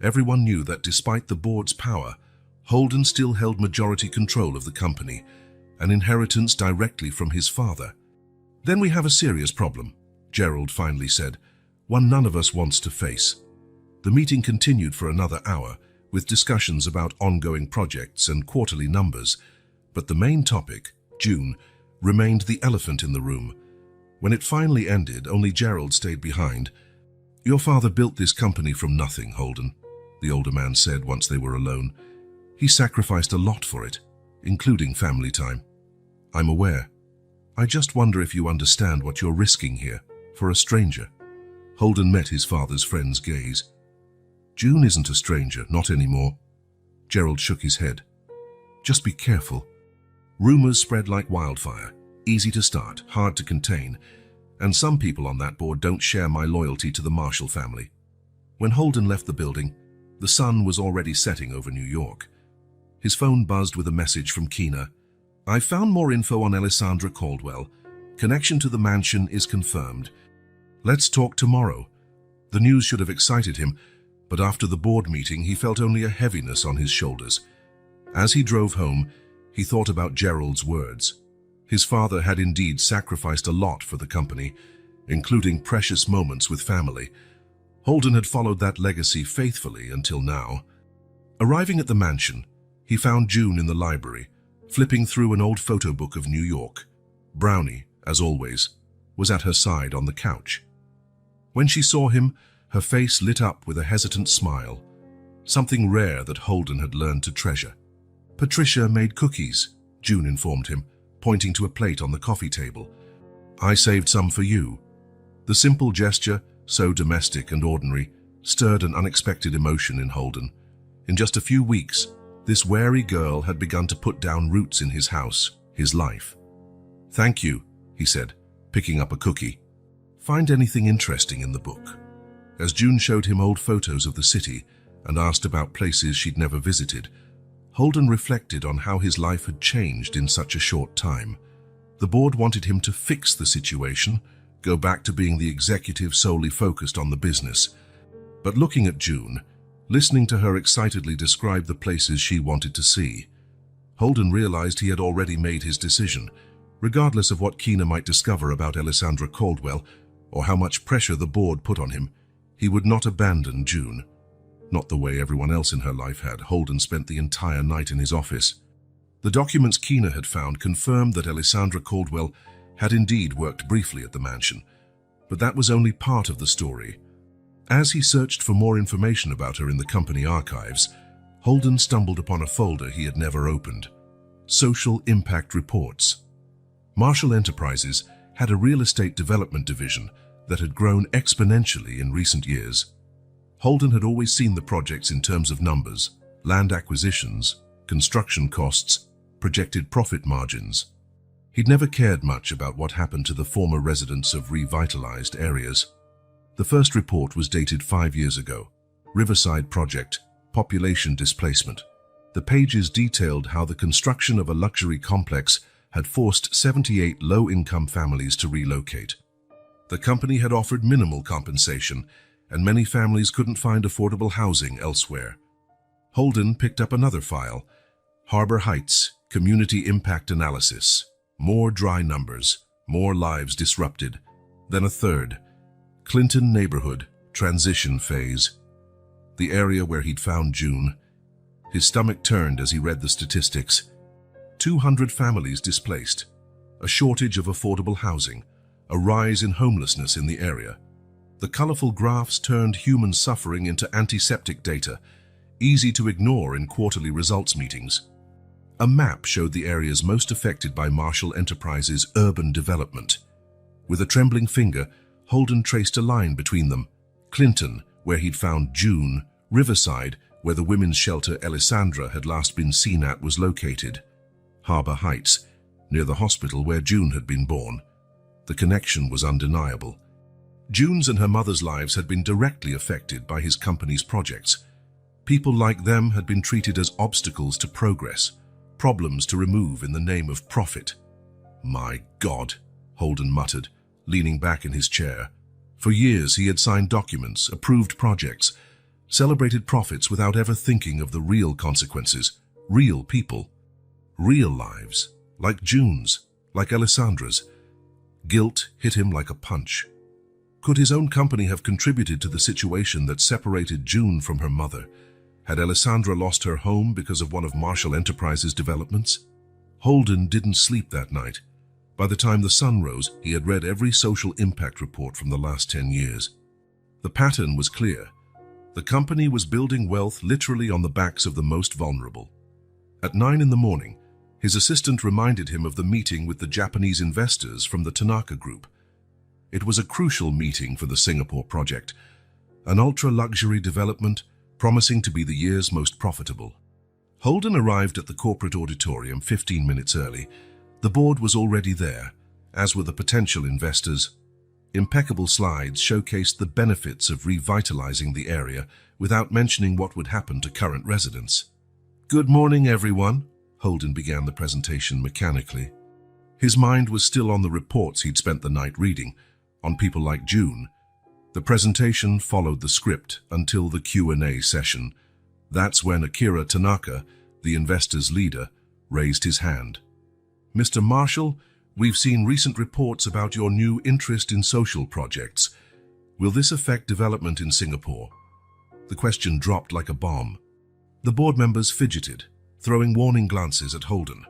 Everyone knew that despite the board's power, Holden still held majority control of the company, an inheritance directly from his father. Then we have a serious problem, Gerald finally said, one none of us wants to face. The meeting continued for another hour, with discussions about ongoing projects and quarterly numbers, but the main topic, June, remained the elephant in the room. When it finally ended, only Gerald stayed behind. Your father built this company from nothing, Holden, the older man said once they were alone. He sacrificed a lot for it, including family time. I'm aware. I just wonder if you understand what you're risking here, for a stranger. Holden met his father's friend's gaze. June isn't a stranger, not anymore. Gerald shook his head. Just be careful. Rumors spread like wildfire, easy to start, hard to contain, and some people on that board don't share my loyalty to the Marshall family. When Holden left the building, the sun was already setting over New York. His phone buzzed with a message from Keena. I found more info on Alessandra Caldwell. Connection to the mansion is confirmed. Let's talk tomorrow. The news should have excited him, but after the board meeting, he felt only a heaviness on his shoulders. As he drove home, he thought about Gerald's words. His father had indeed sacrificed a lot for the company, including precious moments with family. Holden had followed that legacy faithfully until now. Arriving at the mansion, he found June in the library, flipping through an old photo book of New York. Brownie, as always, was at her side on the couch. When she saw him, her face lit up with a hesitant smile, something rare that Holden had learned to treasure. Patricia made cookies, June informed him, pointing to a plate on the coffee table. I saved some for you. The simple gesture, so domestic and ordinary, stirred an unexpected emotion in Holden. In just a few weeks, this wary girl had begun to put down roots in his house, his life. Thank you, he said, picking up a cookie. Find anything interesting in the book? As June showed him old photos of the city and asked about places she'd never visited, Holden reflected on how his life had changed in such a short time. The board wanted him to fix the situation, go back to being the executive solely focused on the business. But looking at June, listening to her excitedly describe the places she wanted to see, Holden realized he had already made his decision. Regardless of what Keena might discover about Alessandra Caldwell or how much pressure the board put on him, he would not abandon June. Not the way everyone else in her life had. Holden spent the entire night in his office. The documents Keena had found confirmed that Alessandra Caldwell had indeed worked briefly at the mansion, but that was only part of the story. As he searched for more information about her in the company archives, Holden stumbled upon a folder he had never opened. Social Impact Reports. Marshall Enterprises had a real estate development division that had grown exponentially in recent years. Holden had always seen the projects in terms of numbers, land acquisitions, construction costs, projected profit margins. He'd never cared much about what happened to the former residents of revitalized areas. The first report was dated 5 years ago. Riverside Project, Population Displacement. The pages detailed how the construction of a luxury complex had forced 78 low-income families to relocate. The company had offered minimal compensation, and many families couldn't find affordable housing elsewhere. Holden picked up another file, Harbor Heights, Community Impact Analysis. More dry numbers, more lives disrupted. Then a third, Clinton Neighborhood, Transition Phase. The area where he'd found June. His stomach turned as he read the statistics. 200 families displaced, a shortage of affordable housing, a rise in homelessness in the area. The colorful graphs turned human suffering into antiseptic data, easy to ignore in quarterly results meetings. A map showed the areas most affected by Marshall Enterprises' urban development. With a trembling finger, Holden traced a line between them. Clinton, where he'd found June; Riverside, where the women's shelter Alessandra had last been seen at was located; Harbor Heights, near the hospital where June had been born. The connection was undeniable. June's and her mother's lives had been directly affected by his company's projects. People like them had been treated as obstacles to progress, problems to remove in the name of profit. "My God," Holden muttered, leaning back in his chair. For years he had signed documents, approved projects, celebrated profits without ever thinking of the real consequences, real people, real lives, like June's, like Alessandra's. Guilt hit him like a punch. Could his own company have contributed to the situation that separated June from her mother? Had Alessandra lost her home because of one of Marshall Enterprises' developments? Holden didn't sleep that night. By the time the sun rose, he had read every social impact report from the last 10 years. The pattern was clear. The company was building wealth literally on the backs of the most vulnerable. At 9 in the morning, his assistant reminded him of the meeting with the Japanese investors from the Tanaka Group. It was a crucial meeting for the Singapore project, an ultra-luxury development promising to be the year's most profitable. Holden arrived at the corporate auditorium 15 minutes early. The board was already there, as were the potential investors. Impeccable slides showcased the benefits of revitalizing the area without mentioning what would happen to current residents. "Good morning, everyone," Holden began the presentation mechanically. His mind was still on the reports he'd spent the night reading, on people like June. The presentation followed the script until the Q&A session. That's when Akira Tanaka, the investor's leader, raised his hand. "Mr. Marshall, we've seen recent reports about your new interest in social projects. Will this affect development in Singapore?" The question dropped like a bomb. The board members fidgeted, throwing warning glances at Holden.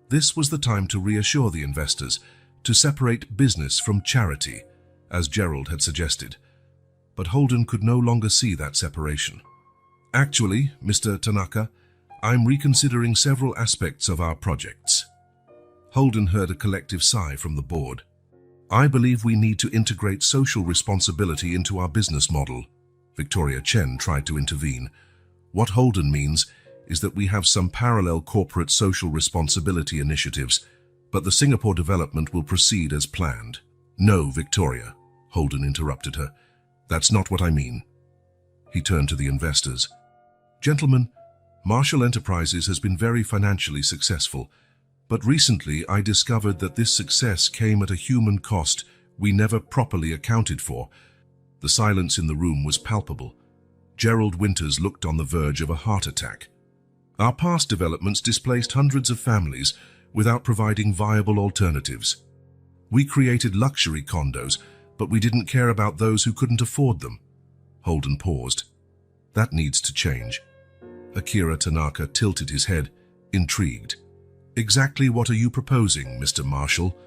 This was the time to reassure the investors, to separate business from charity, as Gerald had suggested. But Holden could no longer see that separation. "Actually, Mr. Tanaka, I'm reconsidering several aspects of our projects." Holden heard a collective sigh from the board. "I believe we need to integrate social responsibility into our business model." Victoria Chen tried to intervene. "What Holden means is that we have some parallel corporate social responsibility initiatives, but the Singapore development will proceed as planned." "No, Victoria," Holden interrupted her. "That's not what I mean." He turned to the investors. "Gentlemen, Marshall Enterprises has been very financially successful, but recently I discovered that this success came at a human cost we never properly accounted for." The silence in the room was palpable. Gerald Winters looked on the verge of a heart attack. "Our past developments displaced hundreds of families without providing viable alternatives. We created luxury condos, but we didn't care about those who couldn't afford them." Holden paused. "That needs to change." Akira Tanaka tilted his head, intrigued. "Exactly what are you proposing, Mr. Marshall?"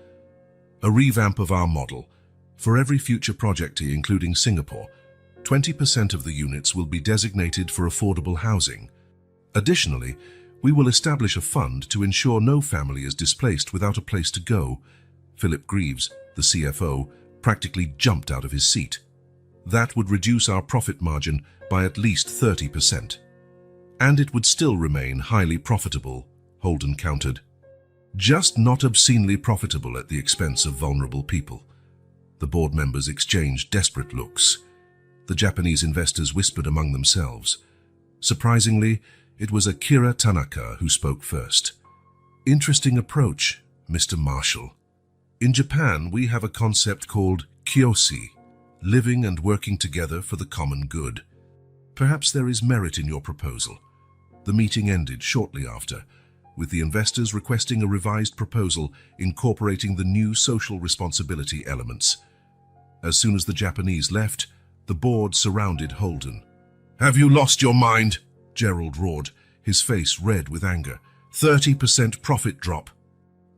"A revamp of our model. For every future projectee, including Singapore, 20% of the units will be designated for affordable housing. Additionally, we will establish a fund to ensure no family is displaced without a place to go." Philip Greaves, the CFO, practically jumped out of his seat. "That would reduce our profit margin by at least 30%. And it would still remain highly profitable," Holden countered. "Just not obscenely profitable at the expense of vulnerable people." The board members exchanged desperate looks. The Japanese investors whispered among themselves. Surprisingly, it was Akira Tanaka who spoke first. "Interesting approach, Mr. Marshall. In Japan, we have a concept called kyoshi, living and working together for the common good. Perhaps there is merit in your proposal." The meeting ended shortly after, with the investors requesting a revised proposal incorporating the new social responsibility elements. As soon as the Japanese left, the board surrounded Holden. "Have you lost your mind?" Gerald roared, his face red with anger. 30% profit drop.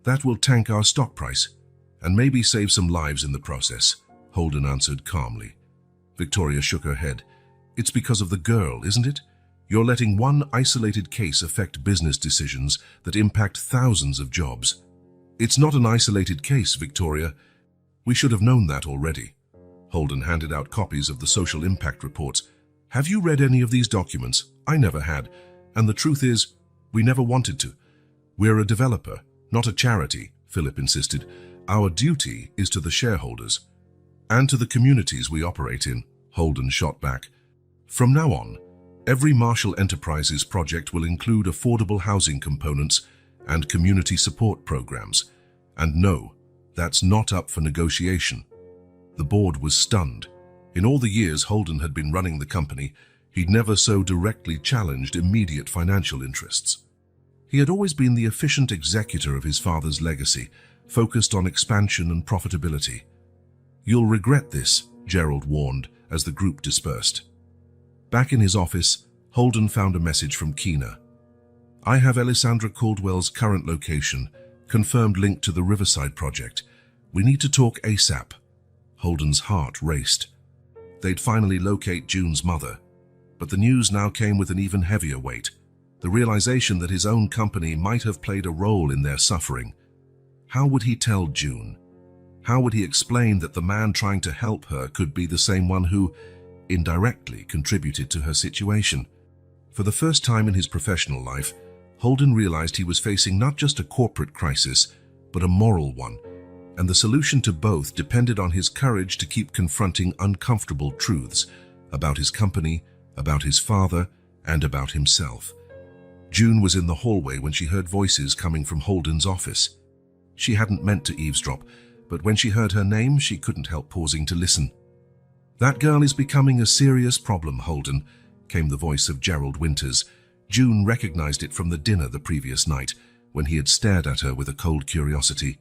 That will tank our stock price, and maybe save some lives in the process," Holden answered calmly. Victoria shook her head. "It's because of the girl, isn't it? You're letting one isolated case affect business decisions that impact thousands of jobs. It's not an isolated case, Victoria. We should have known that already. Holden handed out copies of the social impact reports. Have you read any of these documents? I never had. And the truth is, we never wanted to. We're a developer, not a charity, Philip insisted. Our duty is to the shareholders. And to the communities we operate in, Holden shot back. From now on, every Marshall Enterprises project will include affordable housing components and community support programs. And no, that's not up for negotiation. The board was stunned. In all the years Holden had been running the company, he'd never so directly challenged immediate financial interests. He had always been the efficient executor of his father's legacy, focused on expansion and profitability. You'll regret this, Gerald warned as the group dispersed. Back in his office, Holden found a message from Keena. I have Alessandra Caldwell's current location, confirmed link to the Riverside project. We need to talk ASAP. Holden's heart raced. They'd finally locate June's mother. But the news now came with an even heavier weight. The realization that his own company might have played a role in their suffering. How would he tell June? How would he explain that the man trying to help her could be the same one who, indirectly, contributed to her situation? For the first time in his professional life, Holden realized he was facing not just a corporate crisis, but a moral one, and the solution to both depended on his courage to keep confronting uncomfortable truths about his company, about his father, and about himself. June was in the hallway when she heard voices coming from Holden's office. She hadn't meant to eavesdrop, but when she heard her name, she couldn't help pausing to listen. That girl is becoming a serious problem, Holden, came the voice of Gerald Winters. June recognized it from the dinner the previous night, when he had stared at her with a cold curiosity.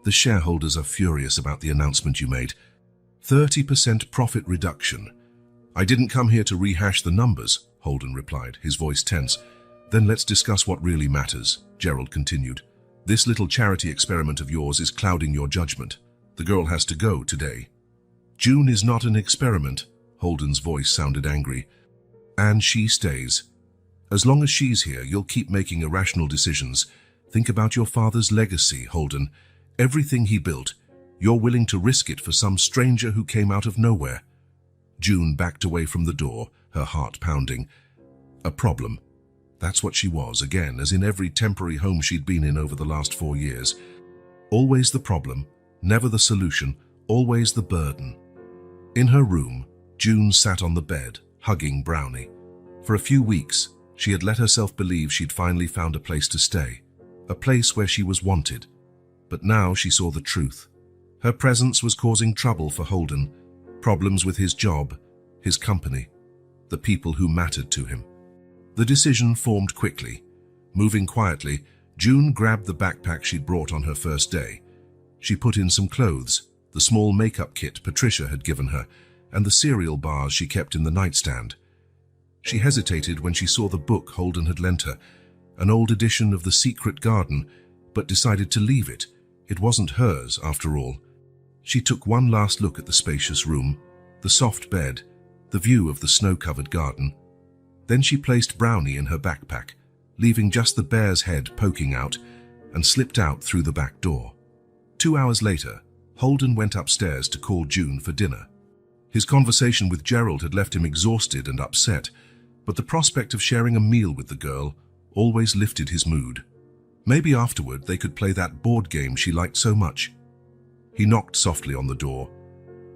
The shareholders are furious about the announcement you made. 30% profit reduction. I didn't come here to rehash the numbers, Holden replied, his voice tense. Then let's discuss what really matters, Gerald continued. This little charity experiment of yours is clouding your judgment. The girl has to go today. June is not an experiment, Holden's voice sounded angry. And she stays. As long as she's here, you'll keep making irrational decisions. Think about your father's legacy, Holden. Everything he built, you're willing to risk it for some stranger who came out of nowhere. June backed away from the door, her heart pounding. A problem. That's what she was, again, as in every temporary home she'd been in over the last 4 years. Always the problem, never the solution, always the burden. In her room, June sat on the bed, hugging Brownie. For a few weeks, she had let herself believe she'd finally found a place to stay, a place where she was wanted. But now she saw the truth. Her presence was causing trouble for Holden, problems with his job, his company, the people who mattered to him. The decision formed quickly. Moving quietly, June grabbed the backpack she'd brought on her first day. She put in some clothes, the small makeup kit Patricia had given her, and the cereal bars she kept in the nightstand. She hesitated when she saw the book Holden had lent her, an old edition of The Secret Garden, but decided to leave it. It wasn't hers, after all. She took one last look at the spacious room, the soft bed, the view of the snow-covered garden. Then she placed Brownie in her backpack, leaving just the bear's head poking out, and slipped out through the back door. 2 hours later, Holden went upstairs to call June for dinner. His conversation with Gerald had left him exhausted and upset, but the prospect of sharing a meal with the girl always lifted his mood. Maybe afterward they could play that board game she liked so much. He knocked softly on the door.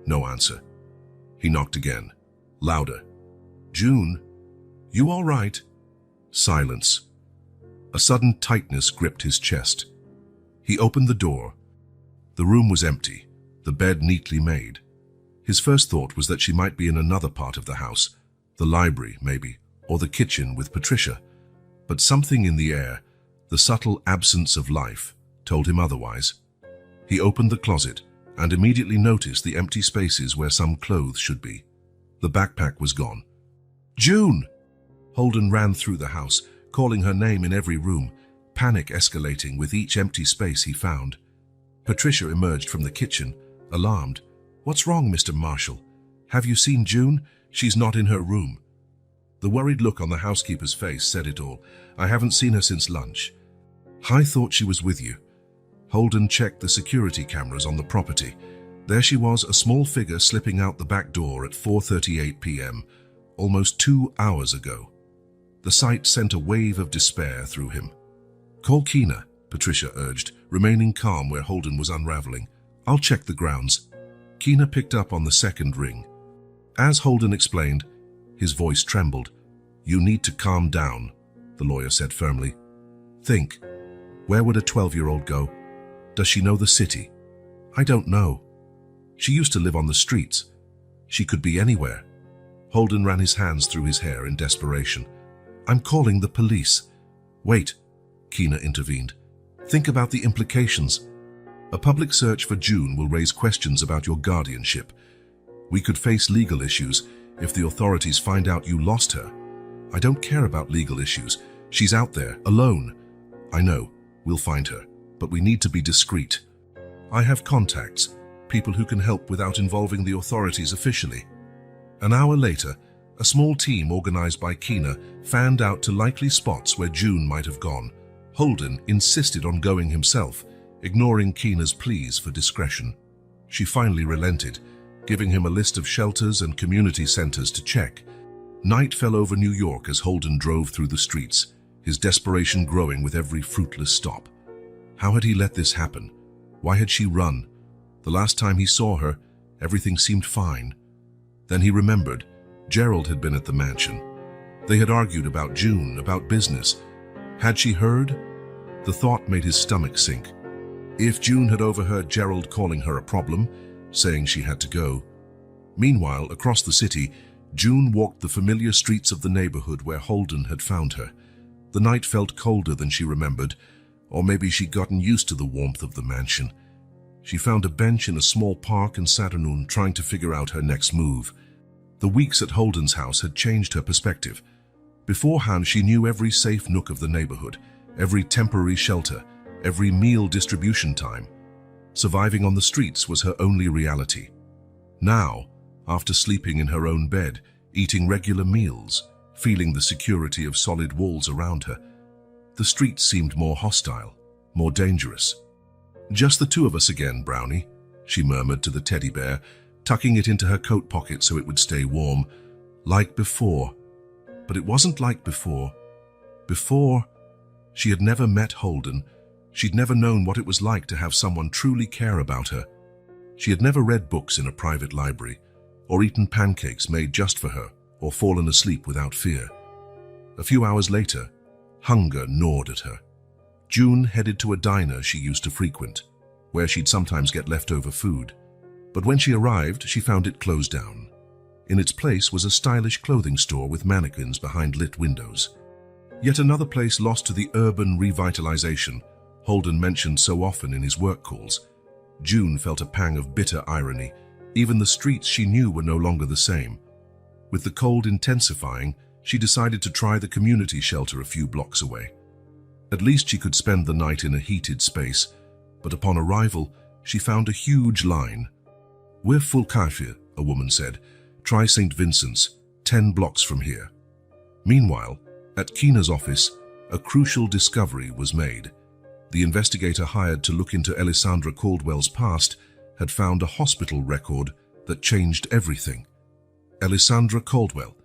No answer. He knocked again, louder. June? You all right? Silence. A sudden tightness gripped his chest. He opened the door. The room was empty, the bed neatly made. His first thought was that she might be in another part of the house, the library, maybe, or the kitchen with Patricia. But something in the air, the subtle absence of life, told him otherwise. He opened the closet and immediately noticed the empty spaces where some clothes should be. The backpack was gone. June! Holden ran through the house, calling her name in every room, panic escalating with each empty space he found. Patricia emerged from the kitchen, alarmed. What's wrong, Mr. Marshall? Have you seen June? She's not in her room. The worried look on the housekeeper's face said it all. "I haven't seen her since lunch." "I thought she was with you." Holden checked the security cameras on the property. There she was, a small figure slipping out the back door at 4:38 p.m., almost 2 hours ago. The sight sent a wave of despair through him. "Call Keena," Patricia urged, remaining calm where Holden was unraveling. "I'll check the grounds." Keena picked up on the second ring. As Holden explained, his voice trembled. "You need to calm down," the lawyer said firmly. "Think, where would a 12-year-old go? Does she know the city? I don't know. She used to live on the streets. She could be anywhere." Holden ran his hands through his hair in desperation. "I'm calling the police." "Wait," Keena intervened. "Think about the implications. A public search for June will raise questions about your guardianship. We could face legal issues if the authorities find out you lost her. I don't care about legal issues. She's out there, alone. I know, we'll find her, but we need to be discreet. I have contacts, people who can help without involving the authorities officially." An hour later, a small team organized by Keena fanned out to likely spots where June might have gone. Holden insisted on going himself, ignoring Keena's pleas for discretion. She finally relented, giving him a list of shelters and community centers to check. Night fell over New York as Holden drove through the streets, his desperation growing with every fruitless stop. How had he let this happen? Why had she run? The last time he saw her, everything seemed fine. Then he remembered. Gerald had been at the mansion. They had argued about June, about business. Had she heard? The thought made his stomach sink. If June had overheard Gerald calling her a problem, saying she had to go. Meanwhile, across the city, June walked the familiar streets of the neighborhood where Holden had found her. The night felt colder than she remembered, or maybe she'd gotten used to the warmth of the mansion. She found a bench in a small park in Saturnoon, trying to figure out her next move. The weeks at Holden's house had changed her perspective. Beforehand, she knew every safe nook of the neighborhood, every temporary shelter, every meal distribution time. Surviving on the streets was her only reality. Now, after sleeping in her own bed, eating regular meals, feeling the security of solid walls around her, the streets seemed more hostile, more dangerous. "Just the two of us again, Brownie," she murmured to the teddy bear, tucking it into her coat pocket so it would stay warm. "Like before." But it wasn't like before. Before, she had never met Holden. She'd never known what it was like to have someone truly care about her. She had never read books in a private library, or eaten pancakes made just for her, or fallen asleep without fear. A few hours later, hunger gnawed at her. June headed to a diner she used to frequent, where she'd sometimes get leftover food. But when she arrived, she found it closed down. In its place was a stylish clothing store with mannequins behind lit windows. Yet another place lost to the urban revitalization Holden mentioned so often in his work calls. June felt a pang of bitter irony. Even the streets she knew were no longer the same. With the cold intensifying, she decided to try the community shelter a few blocks away. At least she could spend the night in a heated space, but upon arrival, she found a huge line. "We're full kafir," a woman said. "Try St. Vincent's, 10 blocks from here." Meanwhile, at Keena's office, a crucial discovery was made. The investigator hired to look into Alessandra Caldwell's past had found a hospital record that changed everything. Alessandra Caldwell,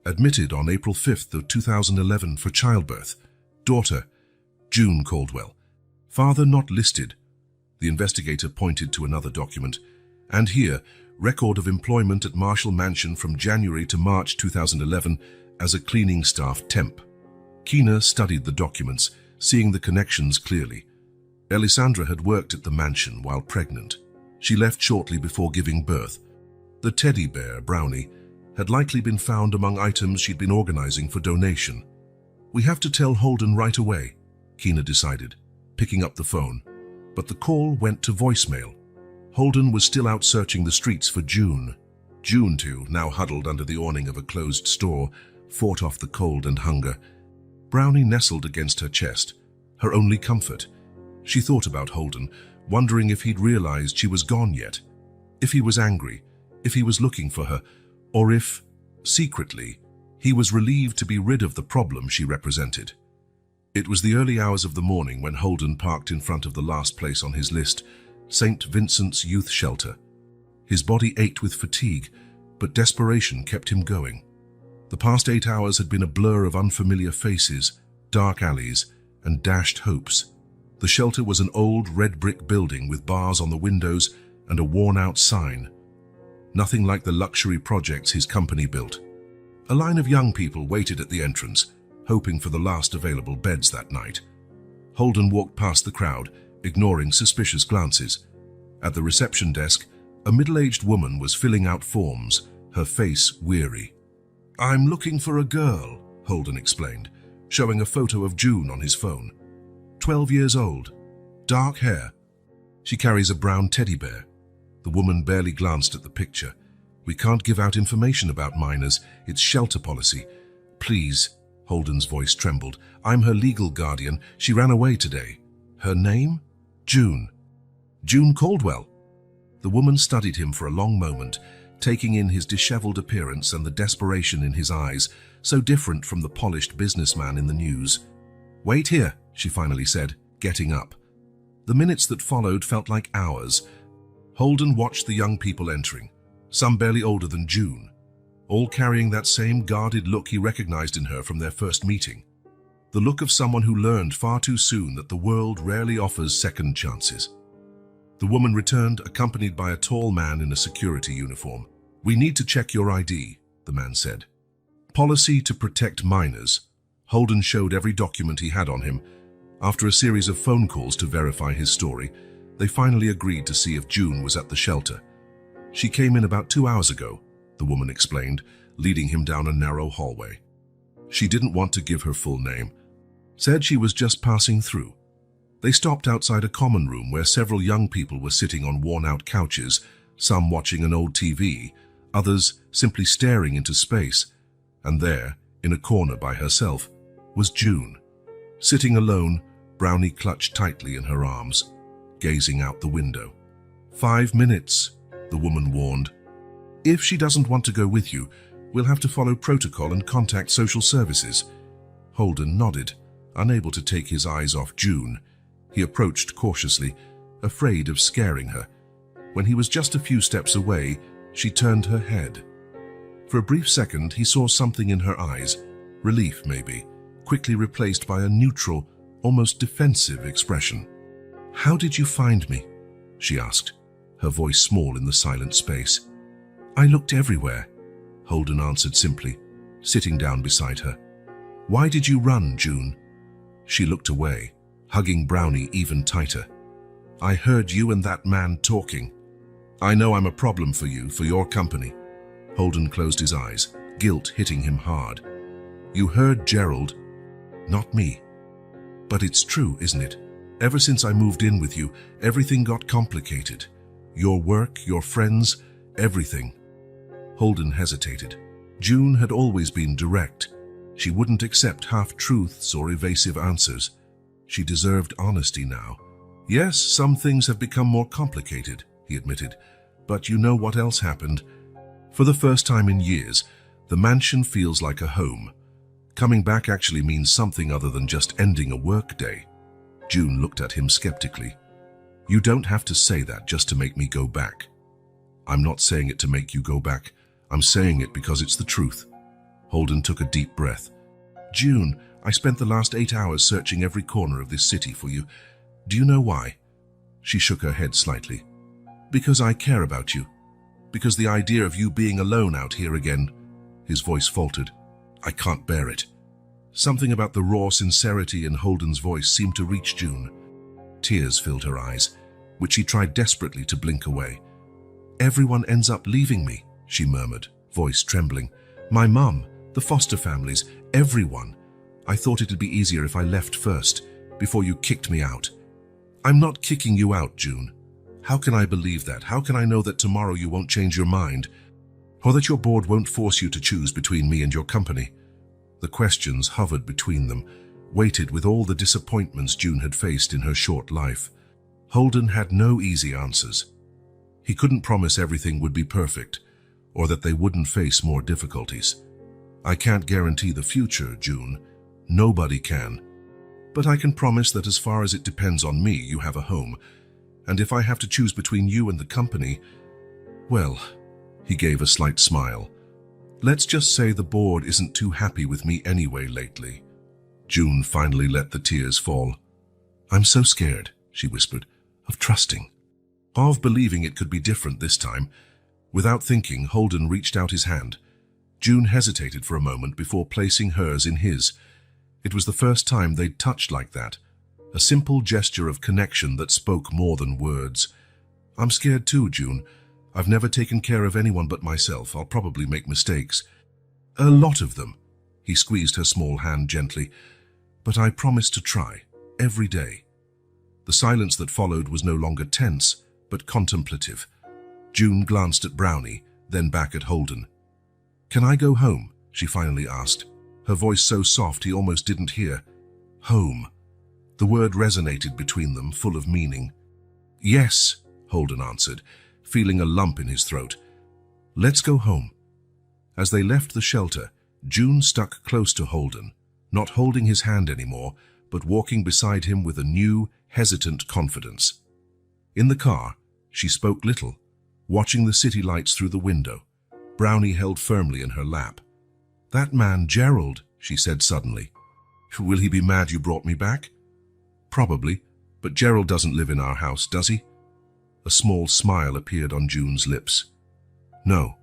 admitted on April 5th of 2011 for childbirth. Daughter, June Caldwell. Father not listed. The investigator pointed to another document. And here, record of employment at Marshall Mansion from January to March 2011 as a cleaning staff temp. Keena studied the documents, seeing the connections clearly. Alessandra had worked at the mansion while pregnant. She left shortly before giving birth. The teddy bear, Brownie, had likely been found among items she'd been organizing for donation. "We have to tell Holden right away," Keena decided, picking up the phone. But the call went to voicemail. Holden was still out searching the streets for June. June, too, now huddled under the awning of a closed store, fought off the cold and hunger. Brownie nestled against her chest, her only comfort. She thought about Holden, wondering if he'd realized she was gone yet, if he was angry, if he was looking for her, or if, secretly, He was relieved to be rid of the problem she represented. It was the early hours of the morning when Holden parked in front of the last place on his list, St. Vincent's Youth Shelter. His body ached with fatigue, but desperation kept him going. The past 8 hours had been a blur of unfamiliar faces, dark alleys, and dashed hopes. The shelter was an old red brick building with bars on the windows and a worn-out sign. Nothing like the luxury projects his company built. A line of young people waited at the entrance, hoping for the last available beds that night. Holden walked past the crowd, ignoring suspicious glances. At the reception desk, a middle-aged woman was filling out forms, her face weary. "I'm looking for a girl," Holden explained, showing a photo of June on his phone. 12 years old, dark hair. She carries a brown teddy bear. The woman barely glanced at the picture. "We can't give out information about minors. It's shelter policy. Please," Holden's voice trembled. "I'm her legal guardian. She ran away today." "Her name?" "June." "June Caldwell." The woman studied him for a long moment, taking in his disheveled appearance and the desperation in his eyes, so different from the polished businessman in the news. "Wait here," she finally said, getting up. The minutes that followed felt like hours. Holden watched the young people entering, some barely older than June, all carrying that same guarded look he recognized in her from their first meeting. The look of someone who learned far too soon that the world rarely offers second chances. The woman returned, accompanied by a tall man in a security uniform. "We need to check your ID," the man said. Policy to protect minors. Holden showed every document he had on him. After a series of phone calls to verify his story, they finally agreed to see if June was at the shelter. "She came in about 2 hours ago," the woman explained, leading him down a narrow hallway. She didn't want to give her full name. Said she was just passing through. They stopped outside a common room where several young people were sitting on worn-out couches, some watching an old TV, others simply staring into space. And there, in a corner by herself, was June. Sitting alone, Brownie clutched tightly in her arms, gazing out the window. 5 minutes, the woman warned. "If she doesn't want to go with you, we'll have to follow protocol and contact social services." Holden nodded, unable to take his eyes off June. He approached cautiously, afraid of scaring her. When he was just a few steps away, she turned her head. For a brief second, he saw something in her eyes, relief maybe, quickly replaced by a neutral, almost defensive expression. "How did you find me?" she asked, her voice small in the silent space. "I looked everywhere," Holden answered simply, sitting down beside her. "Why did you run, June?" She looked away, hugging Brownie even tighter. "I heard you and that man talking. I know I'm a problem for you, for your company." Holden closed his eyes, guilt hitting him hard. "You heard Gerald, not me. But it's true, isn't it? Ever since I moved in with you, everything got complicated. Your work, your friends, everything." Holden hesitated. June had always been direct. She wouldn't accept half-truths or evasive answers. She deserved honesty now. "Yes, some things have become more complicated," he admitted. "But you know what else happened? For the first time in years, the mansion feels like a home. Coming back actually means something other than just ending a work day." June looked at him skeptically. "You don't have to say that just to make me go back." "I'm not saying it to make you go back. I'm saying it because it's the truth." Holden took a deep breath. "June, I spent the last 8 hours searching every corner of this city for you. Do you know why?" She shook her head slightly. "Because I care about you. Because the idea of you being alone out here again," his voice faltered, "I can't bear it." Something about the raw sincerity in Holden's voice seemed to reach June. Tears filled her eyes, which she tried desperately to blink away. "Everyone ends up leaving me," she murmured, voice trembling. "My mum, the foster families, everyone. I thought it'd be easier if I left first, before you kicked me out." "I'm not kicking you out, June. How can I believe that? How can I know that tomorrow you won't change your mind? Or that your board won't force you to choose between me and your company?" The questions hovered between them, weighted with all the disappointments June had faced in her short life. Holden had no easy answers. He couldn't promise everything would be perfect, or that they wouldn't face more difficulties. I can't guarantee the future, June. Nobody can. But I can promise that as far as it depends on me, you have a home. And if I have to choose between you and the company, well, he gave a slight smile. Let's just say the board isn't too happy with me anyway lately. June finally let the tears fall. I'm so scared, she whispered, of trusting. Of believing it could be different this time. Without thinking, Holden reached out his hand. June hesitated for a moment before placing hers in his. It was the first time they'd touched like that. A simple gesture of connection that spoke more than words. I'm scared too, June. I've never taken care of anyone but myself. I'll probably make mistakes. A lot of them. He squeezed her small hand gently. But I promise to try, every day. The silence that followed was no longer tense, but contemplative. June glanced at Brownie, then back at Holden. Can I go home? She finally asked, her voice so soft he almost didn't hear. Home. The word resonated between them, full of meaning. Yes, Holden answered, feeling a lump in his throat. Let's go home. As they left the shelter, June stuck close to Holden, not holding his hand anymore, but walking beside him with a new, hesitant confidence. In the car, she spoke little, watching the city lights through the window. Brownie held firmly in her lap. That man, Gerald, she said suddenly. Will he be mad you brought me back? Probably, but Gerald doesn't live in our house, does he? A small smile appeared on June's lips. No.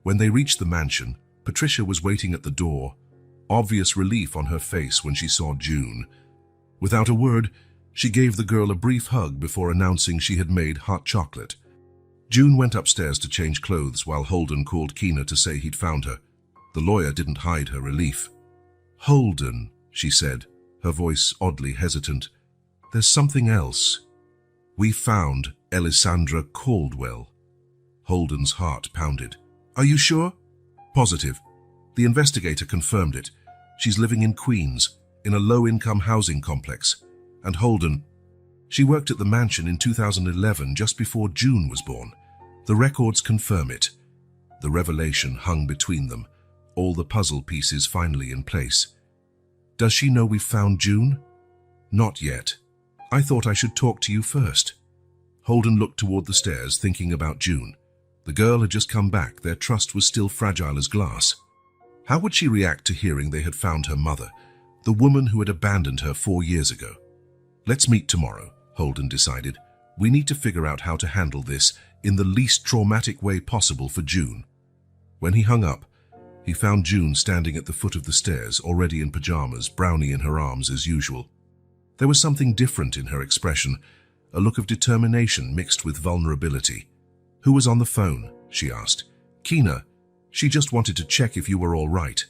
When they reached the mansion, Patricia was waiting at the door, obvious relief on her face when she saw June. Without a word, she gave the girl a brief hug before announcing she had made hot chocolate. June went upstairs to change clothes while Holden called Keena to say he'd found her. The lawyer didn't hide her relief. Holden, she said, her voice oddly hesitant. There's something else. We found Alessandra Caldwell. Holden's heart pounded. Are you sure? Positive. The investigator confirmed it. She's living in Queens, in a low-income housing complex. And Holden, she worked at the mansion in 2011, just before June was born. The records confirm it. The revelation hung between them, all the puzzle pieces finally in place. Does she know we've found June? Not yet. I thought I should talk to you first. Holden looked toward the stairs, thinking about June. The girl had just come back. Their trust was still fragile as glass. How would she react to hearing they had found her mother, the woman who had abandoned her 4 years ago? Let's meet tomorrow, Holden decided. We need to figure out how to handle this in the least traumatic way possible for June. When he hung up, he found June standing at the foot of the stairs, already in pajamas, Brownie in her arms as usual. There was something different in her expression, a look of determination mixed with vulnerability. Who was on the phone? She asked. Keena. She just wanted to check if you were all right.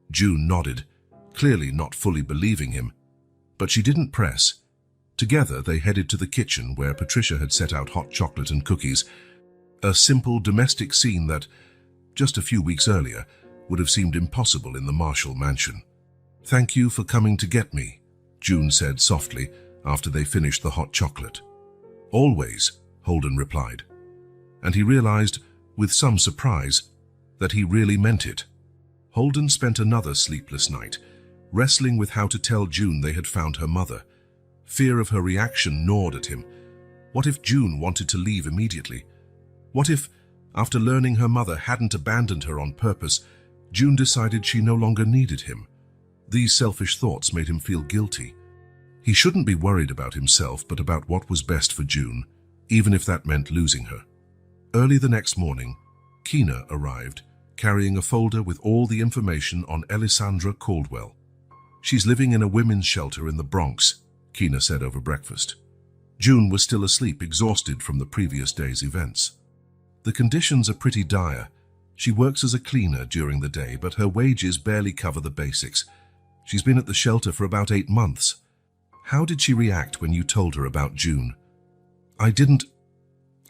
June nodded, clearly not fully believing him. But she didn't press. Together they headed to the kitchen where Patricia had set out hot chocolate and cookies, a simple domestic scene that, just a few weeks earlier, would have seemed impossible in the Marshall mansion. Thank you for coming to get me, June said softly after they finished the hot chocolate. Always, Holden replied. And he realized, with some surprise, that he really meant it. Holden spent another sleepless night, wrestling with how to tell June they had found her mother. Fear of her reaction gnawed at him. What if June wanted to leave immediately? What if, after learning her mother hadn't abandoned her on purpose, June decided she no longer needed him? These selfish thoughts made him feel guilty. He shouldn't be worried about himself, but about what was best for June, even if that meant losing her. Early the next morning, Keena arrived, carrying a folder with all the information on Alessandra Caldwell. She's living in a women's shelter in the Bronx, Keena said over breakfast. June was still asleep, exhausted from the previous day's events. The conditions are pretty dire. She works as a cleaner during the day, but her wages barely cover the basics. She's been at the shelter for about 8 months. How did she react when you told her about June? I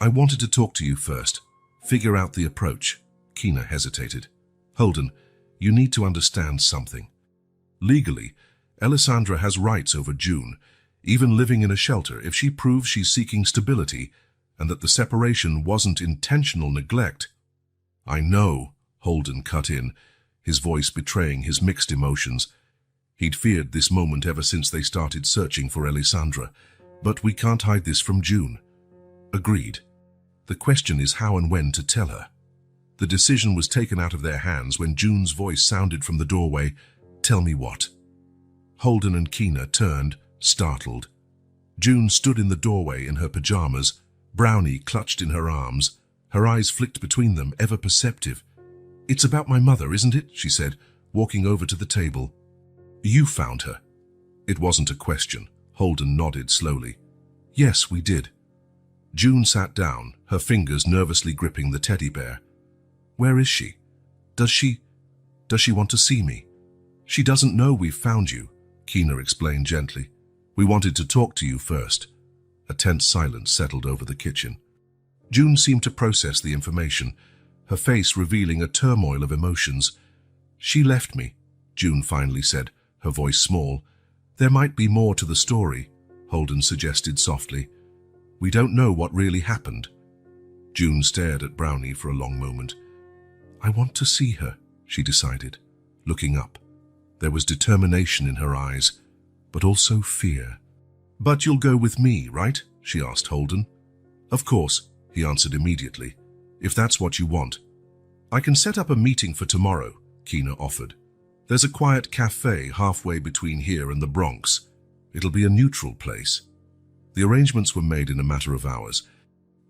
wanted to talk to you first, figure out the approach. Keena hesitated. Holden, you need to understand something. Legally, Alessandra has rights over June, even living in a shelter, if she proves she's seeking stability and that the separation wasn't intentional neglect. I know, Holden cut in. his voice betraying his mixed emotions. He'd feared this moment ever since they started searching for Alessandra. But we can't hide this from June. Agreed. The question is how and when to tell her. The decision was taken out of their hands when June's voice sounded from the doorway. Tell me what? Holden and Keena turned, startled. June stood in the doorway in her pajamas, Brownie clutched in her arms. Her eyes flicked between them, ever perceptive. It's about my mother, isn't it? She said, walking over to the table. You found her. It wasn't a question. Holden nodded slowly. Yes, we did. June sat down, her fingers nervously gripping the teddy bear. Where is she? Does she want to see me? She doesn't know we've found you, Keena explained gently. We wanted to talk to you first. A tense silence settled over the kitchen. June seemed to process the information, her face revealing a turmoil of emotions. She left me, June finally said, her voice small. There might be more to the story, Holden suggested softly. We don't know what really happened. June stared at Brownie for a long moment. I want to see her, she decided, looking up. There was determination in her eyes, but also fear. But you'll go with me, right? She asked Holden. Of course, he answered immediately. If that's what you want. I can set up a meeting for tomorrow, Keena offered. There's a quiet cafe halfway between here and the Bronx. It'll be a neutral place. The arrangements were made in a matter of hours.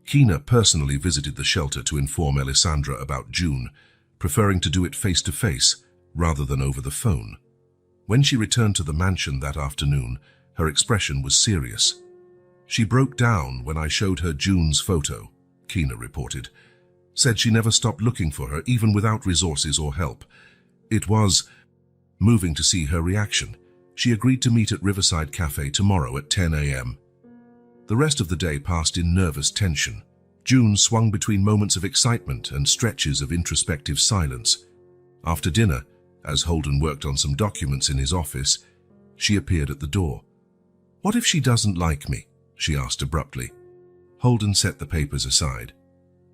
Keena personally visited the shelter to inform Alessandra about June, preferring to do it face-to-face rather than over the phone. When she returned to the mansion that afternoon, her expression was serious. She broke down when I showed her June's photo, Keena reported. Said she never stopped looking for her, even without resources or help. It was moving to see her reaction. She agreed to meet at Riverside Cafe tomorrow at 10 a.m. The rest of the day passed in nervous tension. June swung between moments of excitement and stretches of introspective silence. After dinner, as Holden worked on some documents in his office, she appeared at the door. What if she doesn't like me? She asked abruptly. Holden set the papers aside.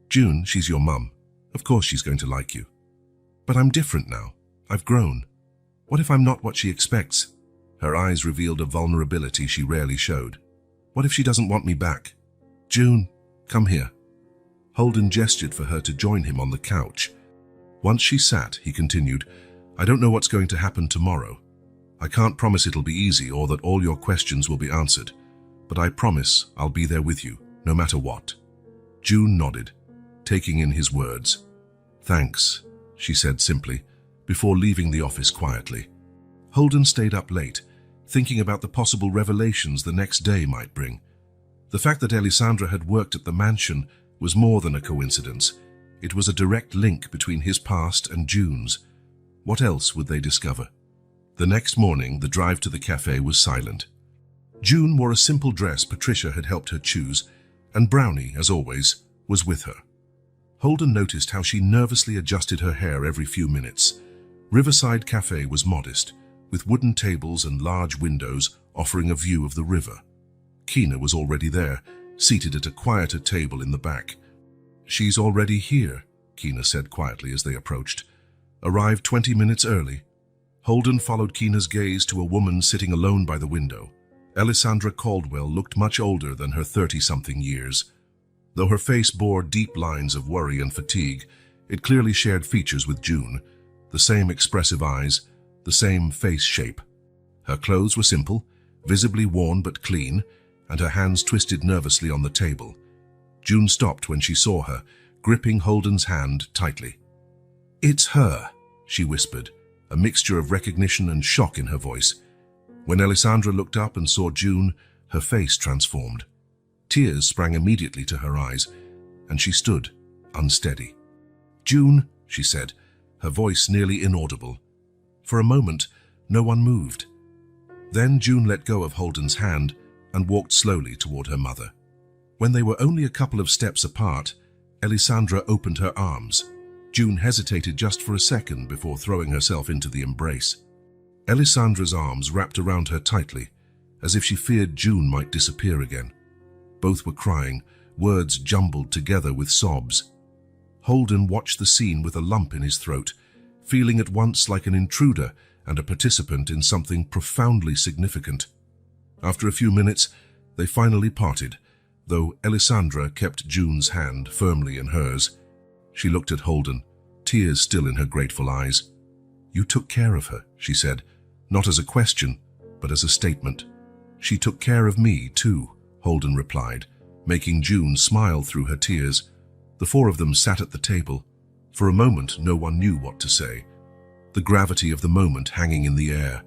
June, she's your mum. Of course she's going to like you. But I'm different now. I've grown. What if I'm not what she expects? Her eyes revealed a vulnerability she rarely showed. What if she doesn't want me back? June, come here. Holden gestured for her to join him on the couch. Once she sat, he continued, I don't know what's going to happen tomorrow. I can't promise it'll be easy or that all your questions will be answered, but I promise I'll be there with you, no matter what. June nodded, taking in his words. Thanks, she said simply, before leaving the office quietly. Holden stayed up late, thinking about the possible revelations the next day might bring. The fact that Alessandra had worked at the mansion was more than a coincidence. It was a direct link between his past and June's. What else would they discover? The next morning, the drive to the cafe was silent. June wore a simple dress Patricia had helped her choose, and Brownie, as always, was with her. Holden noticed how she nervously adjusted her hair every few minutes. Riverside Cafe was modest, with wooden tables and large windows offering a view of the river. Keena was already there, seated at a quieter table in the back. She's already here, Keena said quietly as they approached. Arrived 20 minutes early. Holden followed Keena's gaze to a woman sitting alone by the window. Alessandra Caldwell looked much older than her 30-something years. Though her face bore deep lines of worry and fatigue, it clearly shared features with June, the same expressive eyes, the same face shape. Her clothes were simple, visibly worn but clean, and her hands twisted nervously on the table. June stopped when she saw her, gripping Holden's hand tightly. It's her, she whispered, a mixture of recognition and shock in her voice. When Alessandra looked up and saw June, her face transformed. Tears sprang immediately to her eyes, and she stood, unsteady. June, she said, her voice nearly inaudible. For a moment, no one moved. Then June let go of Holden's hand and walked slowly toward her mother. When they were only a couple of steps apart, Alessandra opened her arms. June hesitated just for a second before throwing herself into the embrace. Alessandra's arms wrapped around her tightly, as if she feared June might disappear again. Both were crying, words jumbled together with sobs. Holden watched the scene with a lump in his throat, feeling at once like an intruder and a participant in something profoundly significant. After a few minutes, they finally parted, though Alessandra kept June's hand firmly in hers. She looked at Holden, tears still in her grateful eyes. "You took care of her," she said, not as a question, but as a statement. "She took care of me, too," Holden replied, making June smile through her tears. The four of them sat at the table. For a moment, no one knew what to say, the gravity of the moment hanging in the air.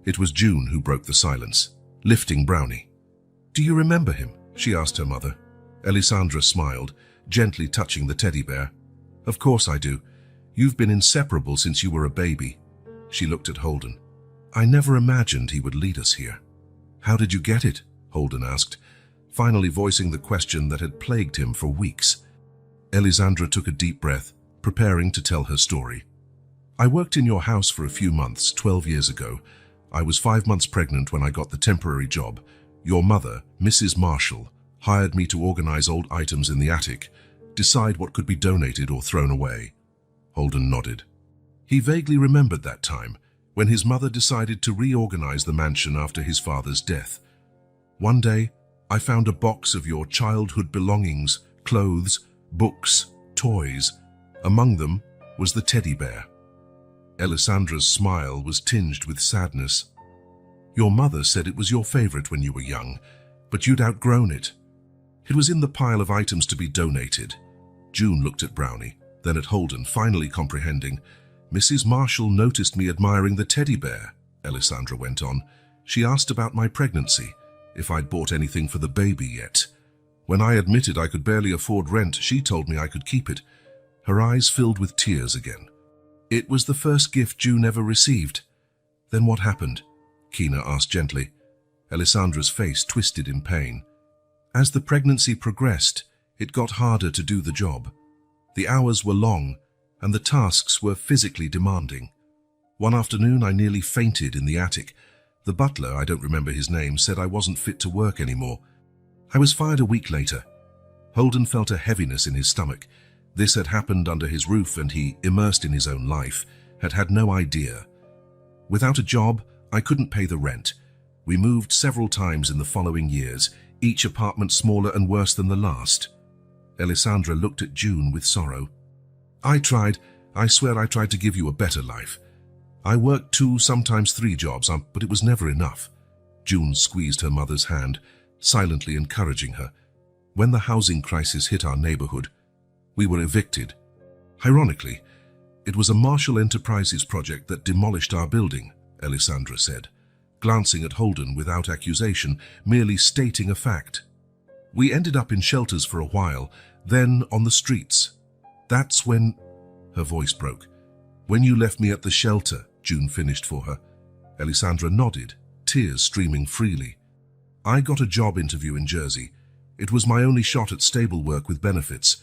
It was June who broke the silence, lifting Brownie. "Do you remember him?" she asked her mother. Alessandra smiled, gently touching the teddy bear. "Of course I do. You've been inseparable since you were a baby." She looked at Holden. "I never imagined he would lead us here." "How did you get it?" Holden asked, finally voicing the question that had plagued him for weeks. Alessandra took a deep breath, preparing to tell her story. "I worked in your house for a few months, 12 years ago. I was 5 months pregnant when I got the temporary job. Your mother, Mrs. Marshall, hired me to organize old items in the attic, decide what could be donated or thrown away." Holden nodded. He vaguely remembered that time, when his mother decided to reorganize the mansion after his father's death. "One day, I found a box of your childhood belongings, clothes, books, toys. Among them was the teddy bear." Alessandra's smile was tinged with sadness. "Your mother said it was your favorite when you were young, but you'd outgrown it. It was in the pile of items to be donated." June looked at Brownie, then at Holden, finally comprehending. "Mrs. Marshall noticed me admiring the teddy bear," Alessandra went on. "She asked about my pregnancy, if I'd bought anything for the baby yet. When I admitted I could barely afford rent, she told me I could keep it." Her eyes filled with tears again. "It was the first gift June ever received." "Then what happened?" Kina asked gently. Alessandra's face twisted in pain. "As the pregnancy progressed, it got harder to do the job. The hours were long, and the tasks were physically demanding. One afternoon, I nearly fainted in the attic. The butler, I don't remember his name, said I wasn't fit to work anymore. I was fired a week later." Holden felt a heaviness in his stomach. This had happened under his roof, and he, immersed in his own life, had had no idea. "Without a job, I couldn't pay the rent. We moved several times in the following years, each apartment smaller and worse than the last." Alessandra looked at June with sorrow. I swear I tried to give you a better life. I worked 2, sometimes 3 jobs, but it was never enough." June squeezed her mother's hand, silently encouraging her. "When the housing crisis hit our neighborhood, we were evicted. Ironically, it was a Marshall Enterprises project that demolished our building," Alessandra said, glancing at Holden without accusation, merely stating a fact. "We ended up in shelters for a while, then on the streets. That's when—" Her voice broke. "When you left me at the shelter," June finished for her. Alessandra nodded, tears streaming freely. "I got a job interview in Jersey. It was my only shot at stable work with benefits.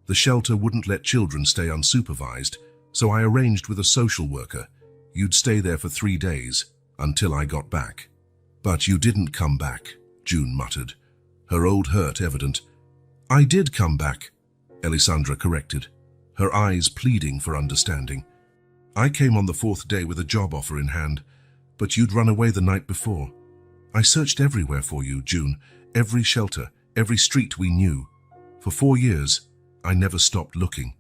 The shelter wouldn't let children stay unsupervised, so I arranged with a social worker. You'd stay there for 3 days, until I got back." "But you didn't come back," June muttered, her old hurt evident. "I did come back," Alessandra corrected, her eyes pleading for understanding. "I came on the 4th day with a job offer in hand, but you'd run away the night before. I searched everywhere for you, June, every shelter, every street we knew. For 4 years, I never stopped looking."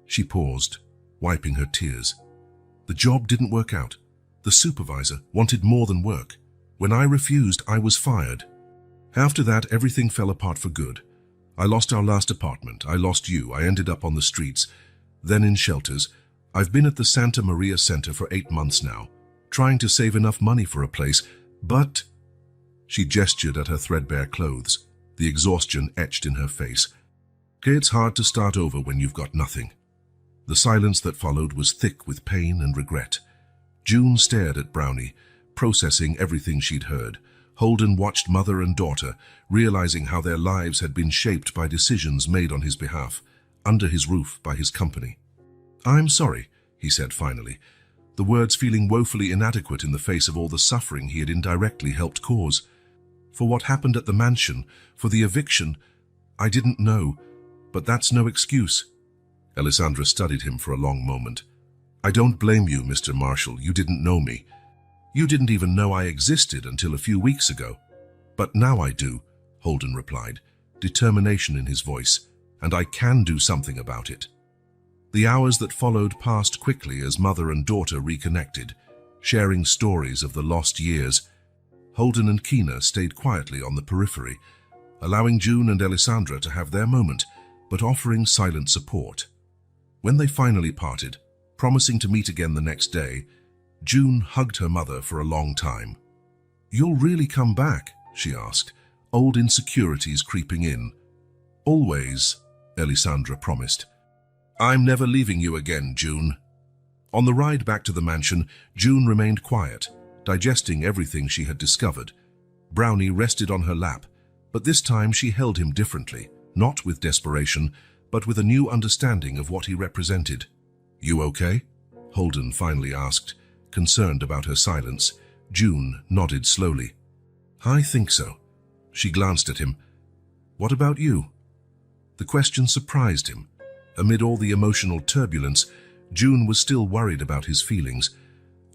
She paused, wiping her tears. "The job didn't work out. The supervisor wanted more than work. When I refused, I was fired. After that, everything fell apart for good. I lost our last apartment. I lost you. I ended up on the streets, then in shelters. I've been at the Santa Maria Center for 8 months now, trying to save enough money for a place, but—" She gestured at her threadbare clothes, the exhaustion etched in her face. "It's hard to start over when you've got nothing." The silence that followed was thick with pain and regret. June stared at Brownie, processing everything she'd heard. Holden watched mother and daughter, realizing how their lives had been shaped by decisions made on his behalf, under his roof by his company. "I'm sorry," he said finally, the words feeling woefully inadequate in the face of all the suffering he had indirectly helped cause. "For what happened at the mansion, for the eviction, I didn't know, but that's no excuse." Alessandra studied him for a long moment. I don't blame you, Mr. Marshall. You didn't know me. You didn't even know I existed until a few weeks ago. But now I do, Holden replied, determination in his voice, and I can do something about it. The hours that followed passed quickly as mother and daughter reconnected, sharing stories of the lost years. Holden and Keena stayed quietly on the periphery, allowing June and Alessandra to have their moment, but offering silent support. When they finally parted, promising to meet again the next day, June hugged her mother for a long time. "You'll really come back?" she asked, old insecurities creeping in. "Always," Alessandra promised. "I'm never leaving you again, June." On the ride back to the mansion, June remained quiet, digesting everything she had discovered. Brownie rested on her lap, but this time she held him differently, not with desperation, but with a new understanding of what he represented. "You okay?" Holden finally asked, concerned about her silence. June nodded slowly. "I think so." She glanced at him. "What about you?" The question surprised him. Amid all the emotional turbulence, June was still worried about his feelings.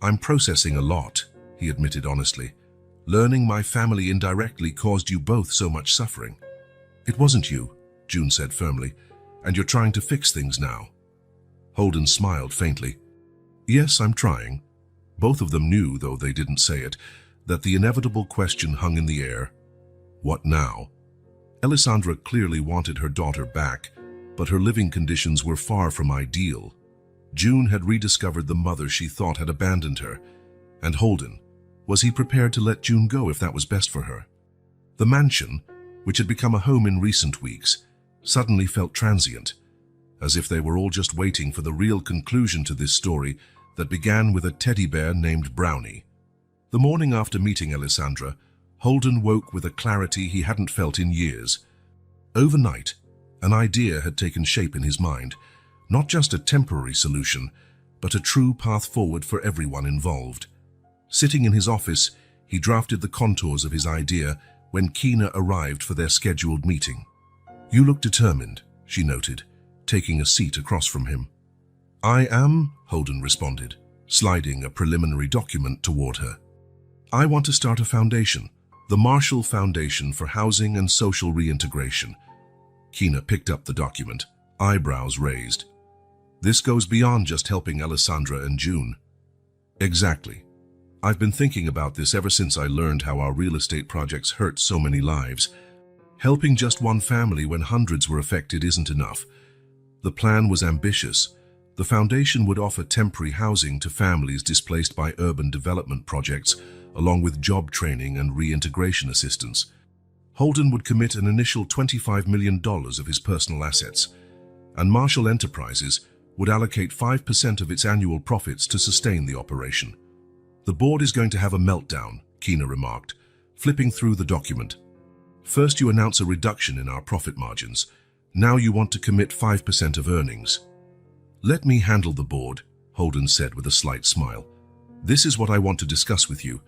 "I'm processing a lot," he admitted honestly. "Learning my family indirectly caused you both so much suffering." "It wasn't you," June said firmly, "and you're trying to fix things now." Holden smiled faintly. "Yes, I'm trying." Both of them knew, though they didn't say it, that the inevitable question hung in the air. What now? Alessandra clearly wanted her daughter back, but her living conditions were far from ideal. June had rediscovered the mother she thought had abandoned her. And Holden, was he prepared to let June go if that was best for her? The mansion, which had become a home in recent weeks, suddenly felt transient, as if they were all just waiting for the real conclusion to this story that began with a teddy bear named Brownie. The morning after meeting Alessandra, Holden woke with a clarity he hadn't felt in years. Overnight, an idea had taken shape in his mind, not just a temporary solution, but a true path forward for everyone involved. Sitting in his office, he drafted the contours of his idea when Keena arrived for their scheduled meeting. "You look determined," she noted, taking a seat across from him. "I am," Holden responded, sliding a preliminary document toward her. "I want to start a foundation, the Marshall Foundation for Housing and Social Reintegration." Keena picked up the document, eyebrows raised. "This goes beyond just helping Alessandra and June." "Exactly. I've been thinking about this ever since I learned how our real estate projects hurt so many lives. Helping just one family when hundreds were affected isn't enough. The plan was ambitious. The foundation would offer temporary housing to families displaced by urban development projects, along with job training and reintegration assistance. Holden would commit an initial $25 million of his personal assets, and Marshall Enterprises would allocate 5% of its annual profits to sustain the operation. "The board is going to have a meltdown," Keena remarked, flipping through the document. "First you announce a reduction in our profit margins. Now you want to commit 5% of earnings." "Let me handle the board," Holden said with a slight smile. "This is what I want to discuss with you.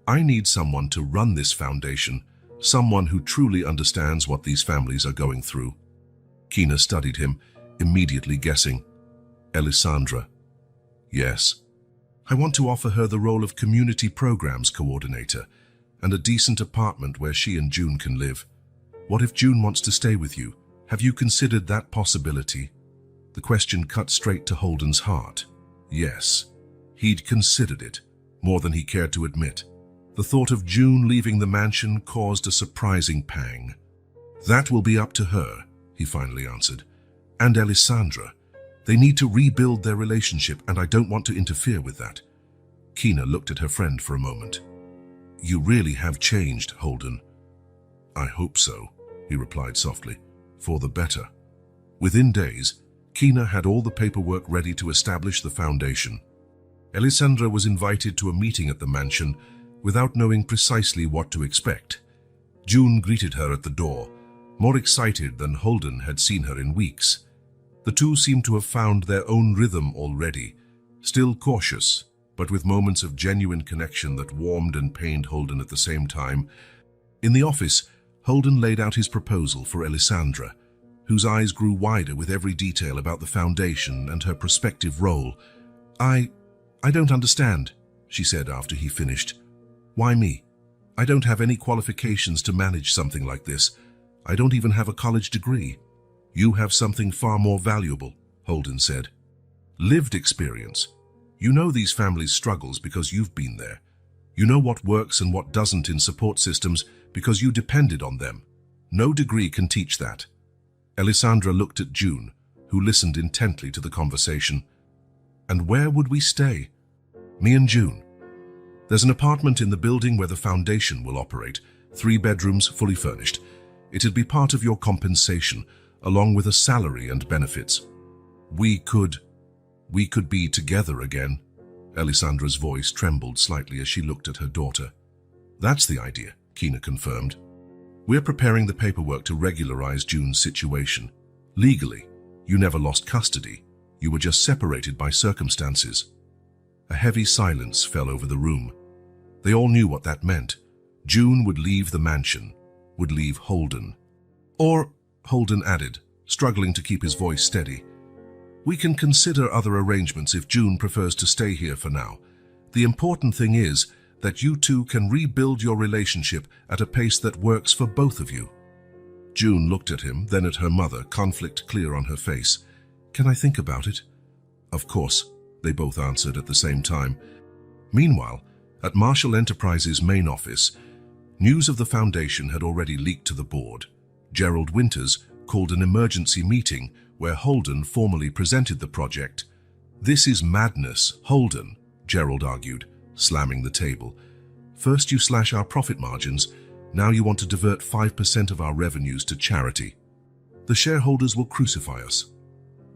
I need someone to run this foundation, someone who truly understands what these families are going through." Keena studied him, immediately guessing. "Alessandra." "Yes. I want to offer her the role of community programs coordinator and a decent apartment where she and June can live. What if June wants to stay with you? Have you considered that possibility?" The question cut straight to Holden's heart. Yes, he'd considered it, more than he cared to admit. The thought of June leaving the mansion caused a surprising pang. "That will be up to her," he finally answered. "And Alessandra. They need to rebuild their relationship, and I don't want to interfere with that." Keena looked at her friend for a moment. "You really have changed, Holden." "I hope so," he replied softly, "for the better." Within days, Keena had all the paperwork ready to establish the foundation. Alessandra was invited to a meeting at the mansion without knowing precisely what to expect. June greeted her at the door, more excited than Holden had seen her in weeks. The two seemed to have found their own rhythm already, still cautious, but with moments of genuine connection that warmed and pained Holden at the same time. In the office, Holden laid out his proposal for Alessandra, whose eyes grew wider with every detail about the foundation and her prospective role. I don't understand, she said after he finished. Why me? I don't have any qualifications to manage something like this. I don't even have a college degree. You have something far more valuable, Holden said. Lived experience. You know these families' struggles because you've been there. You know what works and what doesn't in support systems because you depended on them. No degree can teach that. Alessandra looked at June, who listened intently to the conversation. And where would we stay? Me and June. There's an apartment in the building where the foundation will operate, 3 bedrooms, fully furnished. It'd be part of your compensation, along with a salary and benefits. We could be together again. Alessandra's voice trembled slightly as she looked at her daughter. That's the idea, Kina confirmed. We're preparing the paperwork to regularize June's situation. Legally, you never lost custody. You were just separated by circumstances. A heavy silence fell over the room. They all knew what that meant. June would leave the mansion, would leave Holden. Or, Holden added, struggling to keep his voice steady, we can consider other arrangements if June prefers to stay here for now. The important thing is that you two can rebuild your relationship at a pace that works for both of you. June looked at him, then at her mother, conflict clear on her face. Can I think about it? Of course, they both answered at the same time. Meanwhile, at Marshall Enterprises' main office, news of the foundation had already leaked to the board. Gerald Winters called an emergency meeting where Holden formally presented the project. This is madness, Holden, Gerald argued, slamming the table. First you slash our profit margins, now you want to divert 5% of our revenues to charity. The shareholders will crucify us.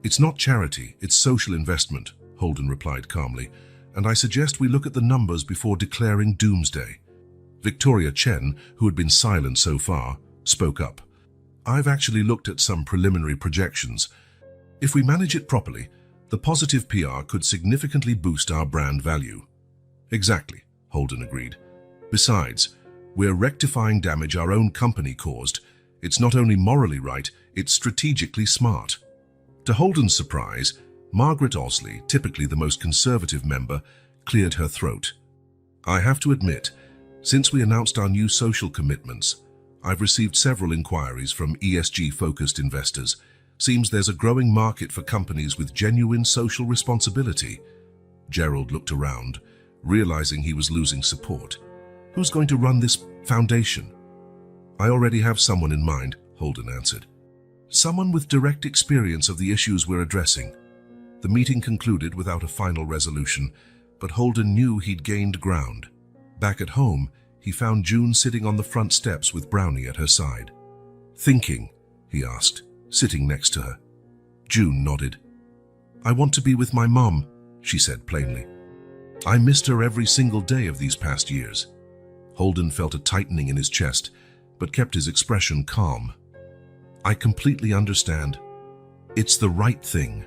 It's not charity, it's social investment, Holden replied calmly, and I suggest we look at the numbers before declaring doomsday. Victoria Chen, who had been silent so far, spoke up. I've actually looked at some preliminary projections. If we manage it properly, the positive PR could significantly boost our brand value. Exactly, Holden agreed. Besides, we're rectifying damage our own company caused. It's not only morally right, it's strategically smart. To Holden's surprise, Margaret Osley, typically the most conservative member, cleared her throat. I have to admit, since we announced our new social commitments, I've received several inquiries from ESG-focused investors. Seems there's a growing market for companies with genuine social responsibility. Gerald looked around, realizing he was losing support. Who's going to run this foundation? I already have someone in mind, Holden answered. Someone with direct experience of the issues we're addressing. The meeting concluded without a final resolution, but Holden knew he'd gained ground. Back at home, he found June sitting on the front steps with Brownie at her side. Thinking, he asked, sitting next to her. June nodded. I want to be with my mom, she said plainly. I missed her every single day of these past years. Holden felt a tightening in his chest, but kept his expression calm. I completely understand. It's the right thing.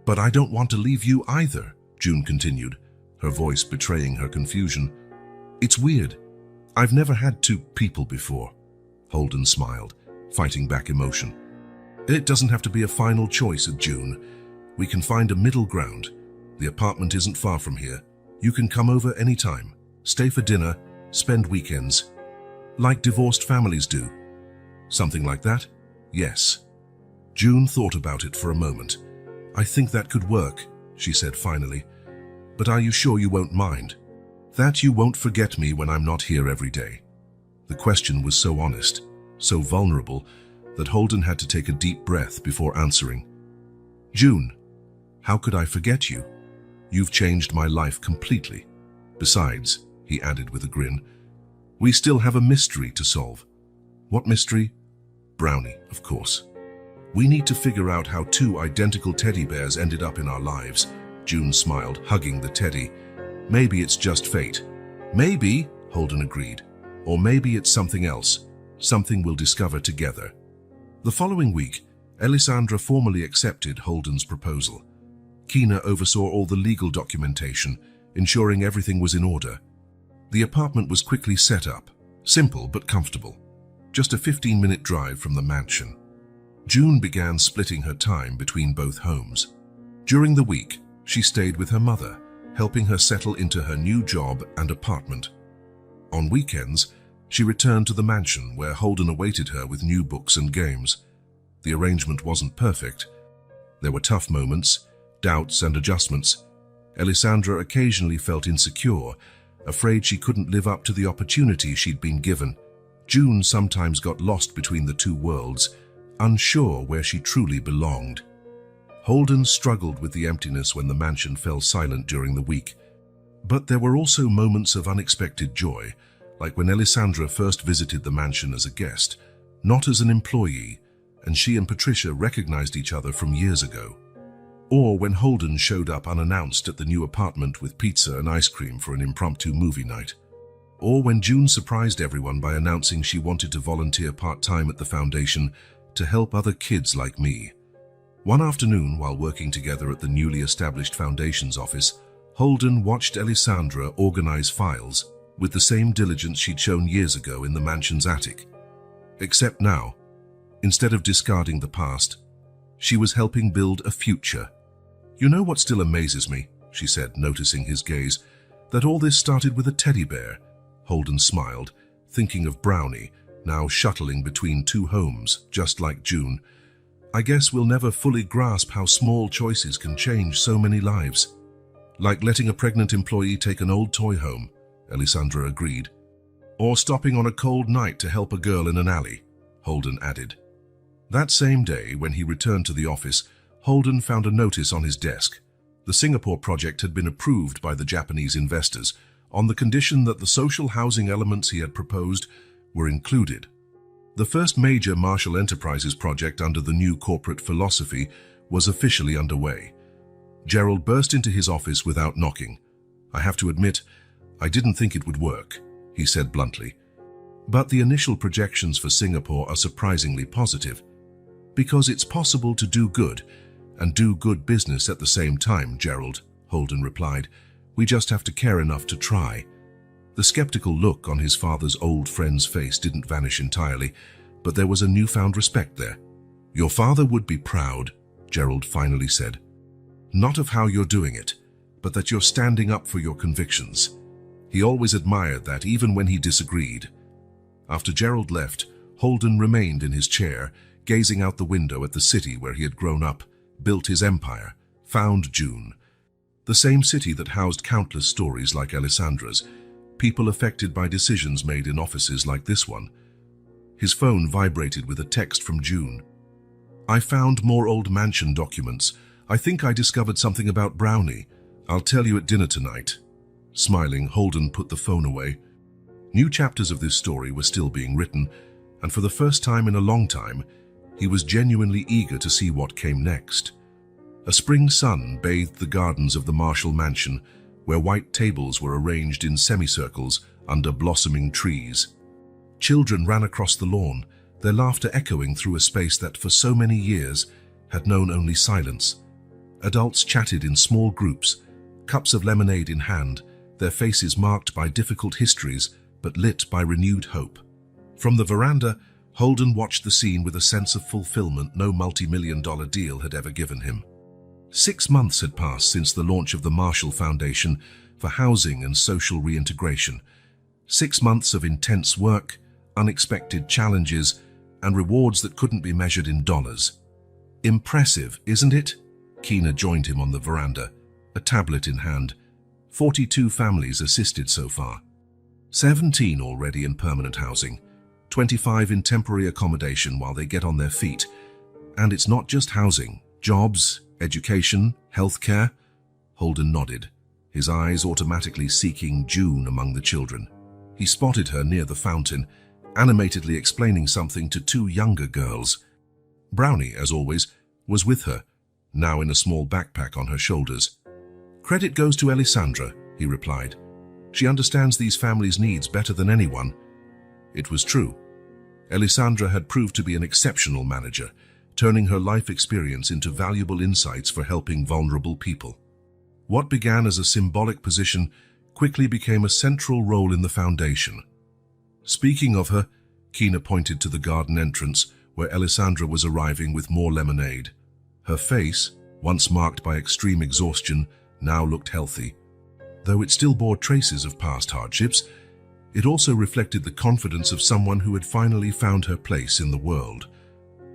But I don't want to leave you either, June continued, her voice betraying her confusion. It's weird. I've never had two people before. Holden smiled, fighting back emotion. It doesn't have to be a final choice at June. We can find a middle ground. The apartment isn't far from here. You can come over anytime, stay for dinner, spend weekends. Like divorced families do. Something like that? Yes. June thought about it for a moment. I think that could work, she said finally. But are you sure you won't mind? That you won't forget me when I'm not here every day. The question was so honest, so vulnerable, that Holden had to take a deep breath before answering. June, how could I forget you? You've changed my life completely. Besides, he added with a grin, we still have a mystery to solve. What mystery? Brownie, of course. We need to figure out how two identical teddy bears ended up in our lives. June smiled, hugging the teddy. Maybe it's just fate. Maybe, Holden agreed. Or maybe it's something else. Something we'll discover together. The following week, Alessandra formally accepted Holden's proposal. Kina oversaw all the legal documentation, ensuring everything was in order. The apartment was quickly set up, simple but comfortable. Just a 15-minute drive from the mansion. June began splitting her time between both homes. During the week, She stayed with her mother, helping her settle into her new job and apartment. On weekends, she returned to the mansion where Holden awaited her with new books and games. The arrangement wasn't perfect. There were tough moments, doubts and adjustments. Alessandra occasionally felt insecure, afraid she couldn't live up to the opportunity she'd been given. June sometimes got lost between the two worlds, unsure where she truly belonged. Holden struggled with the emptiness when the mansion fell silent during the week. But there were also moments of unexpected joy, like when Alessandra first visited the mansion as a guest, not as an employee, and she and Patricia recognized each other from years ago. Or when Holden showed up unannounced at the new apartment with pizza and ice cream for an impromptu movie night. Or when June surprised everyone by announcing she wanted to volunteer part-time at the foundation to help other kids like me. One afternoon, while working together at the newly established foundation's office, Holden watched Alessandra organize files with the same diligence she'd shown years ago in the mansion's attic. Except now, instead of discarding the past, she was helping build a future. "You know what still amazes me," she said, noticing his gaze, "that all this started with a teddy bear." Holden smiled, thinking of Brownie, now shuttling between two homes, just like June. "I guess we'll never fully grasp how small choices can change so many lives." "Like letting a pregnant employee take an old toy home," Alessandra agreed. "Or stopping on a cold night to help a girl in an alley," Holden added. That same day, when he returned to the office, Holden found a notice on his desk. The Singapore project had been approved by the Japanese investors on the condition that the social housing elements he had proposed were included. The first major Marshall Enterprises project under the new corporate philosophy was officially underway. Gerald burst into his office without knocking. "I have to admit, I didn't think it would work," he said bluntly. "But the initial projections for Singapore are surprisingly positive. Because it's possible to do good and do good business at the same time, Gerald," Holden replied. "We just have to care enough to try." The skeptical look on his father's old friend's face didn't vanish entirely, but there was a newfound respect there. "Your father would be proud," Gerald finally said. "Not of how you're doing it, but that you're standing up for your convictions." He always admired that, even when he disagreed. After Gerald left, Holden remained in his chair, gazing out the window at the city where he had grown up, built his empire, found June. The same city that housed countless stories like Alessandra's, people affected by decisions made in offices like this one. His phone vibrated with a text from June. "I found more old mansion documents. I think I discovered something about Brownie. I'll tell you at dinner tonight." Smiling, Holden put the phone away. New chapters of this story were still being written, and for the first time in a long time, he was genuinely eager to see what came next. A spring sun bathed the gardens of the Marshall Mansion, where white tables were arranged in semicircles under blossoming trees. Children ran across the lawn, their laughter echoing through a space that for so many years had known only silence. Adults chatted in small groups, cups of lemonade in hand, their faces marked by difficult histories but lit by renewed hope. From the veranda, Holden watched the scene with a sense of fulfillment no multi-million-dollar deal had ever given him. 6 months had passed since the launch of the Marshall Foundation for Housing and Social Reintegration. 6 months of intense work, unexpected challenges, and rewards that couldn't be measured in dollars. "Impressive, isn't it?" Keena joined him on the veranda, a tablet in hand. 42 families assisted so far. 17 already in permanent housing, 25 in temporary accommodation while they get on their feet. And it's not just housing, jobs, education, healthcare. Holden nodded, his eyes automatically seeking June among the children. He spotted her near the fountain, animatedly explaining something to 2 younger girls. Brownie, as always, was with her, now in a small backpack on her shoulders. "Credit goes to Alessandra," he replied. "She understands these families' needs better than anyone." It was true. Alessandra had proved to be an exceptional manager, turning her life experience into valuable insights for helping vulnerable people. What began as a symbolic position quickly became a central role in the foundation. Speaking of her, Keena pointed to the garden entrance where Alessandra was arriving with more lemonade. Her face, once marked by extreme exhaustion, now looked healthy. Though it still bore traces of past hardships, it also reflected the confidence of someone who had finally found her place in the world.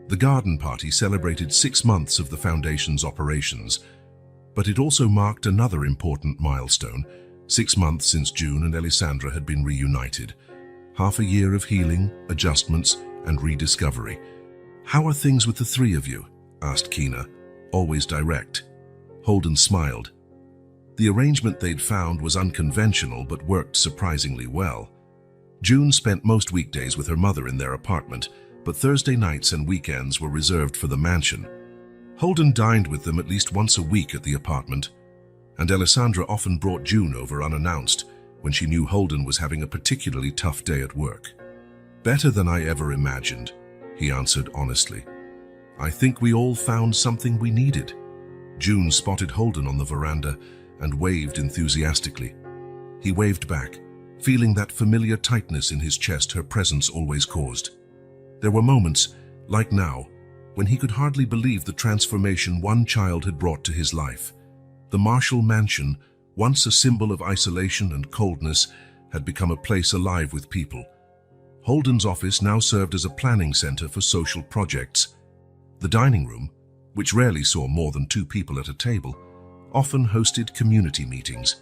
The garden party celebrated 6 months of the foundation's operations, but it also marked another important milestone, 6 months since June and Alessandra had been reunited. Half a year of healing, adjustments, and rediscovery. "How are things with the three of you?" asked Keena, always direct. Holden smiled. The arrangement they'd found was unconventional but worked surprisingly well. June spent most weekdays with her mother in their apartment, but Thursday nights and weekends were reserved for the mansion. Holden dined with them at least once a week at the apartment, and Alessandra often brought June over unannounced when she knew Holden was having a particularly tough day at work. "Better than I ever imagined," he answered honestly. "I think we all found something we needed." June spotted Holden on the veranda and waved enthusiastically. He waved back, feeling that familiar tightness in his chest her presence always caused. There were moments, like now, when he could hardly believe the transformation one child had brought to his life. The Marshall mansion, once a symbol of isolation and coldness, had become a place alive with people. Holden's office now served as a planning center for social projects. The dining room, which rarely saw more than 2 people at a table, often hosted community meetings.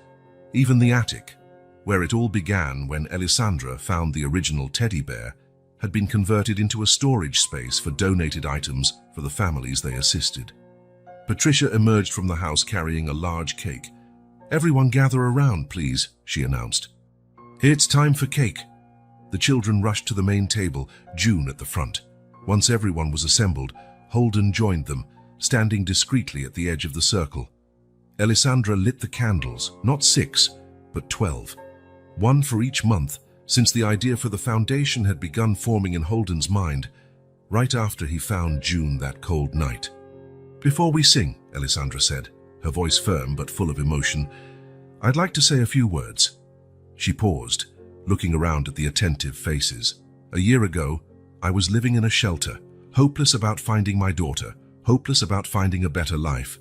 Even the attic, where it all began when Alessandra found the original teddy bear, had been converted into a storage space for donated items for the families they assisted. Patricia emerged from the house carrying a large cake. "Everyone gather around, please," she announced. "It's time for cake." The children rushed to the main table, June at the front. Once everyone was assembled, Holden joined them, standing discreetly at the edge of the circle. Alessandra lit the candles, not 6, but 12. One for each month, since the idea for the foundation had begun forming in Holden's mind, right after he found June that cold night. "Before we sing," Alessandra said, her voice firm but full of emotion, "I'd like to say a few words." She paused, looking around at the attentive faces. "A year ago, I was living in a shelter, hopeless about finding my daughter, hopeless about finding a better life.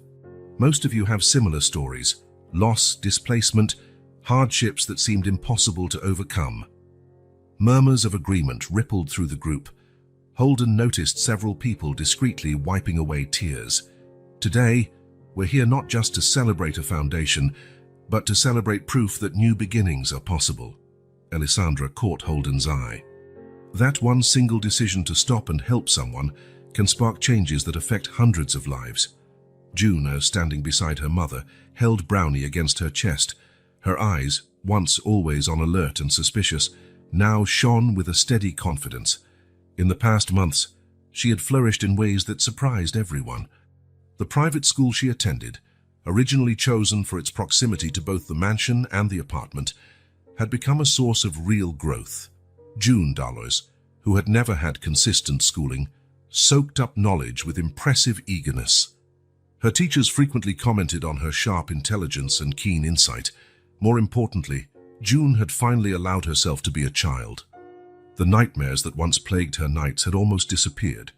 Most of you have similar stories: loss, displacement, hardships that seemed impossible to overcome." Murmurs of agreement rippled through the group. Holden noticed several people discreetly wiping away tears. "Today, we're here not just to celebrate a foundation, but to celebrate proof that new beginnings are possible." Alessandra caught Holden's eye. That one single decision to stop and help someone can spark changes that affect hundreds of lives. June, standing beside her mother, held Brownie against her chest. Her eyes, once always on alert and suspicious, now shone with a steady confidence. In the past months, she had flourished in ways that surprised everyone. The private school she attended, originally chosen for its proximity to both the mansion and the apartment, had become a source of real growth. June Dollars, who had never had consistent schooling, soaked up knowledge with impressive eagerness. Her teachers frequently commented on her sharp intelligence and keen insight. More importantly, June had finally allowed herself to be a child. The nightmares that once plagued her nights had almost disappeared.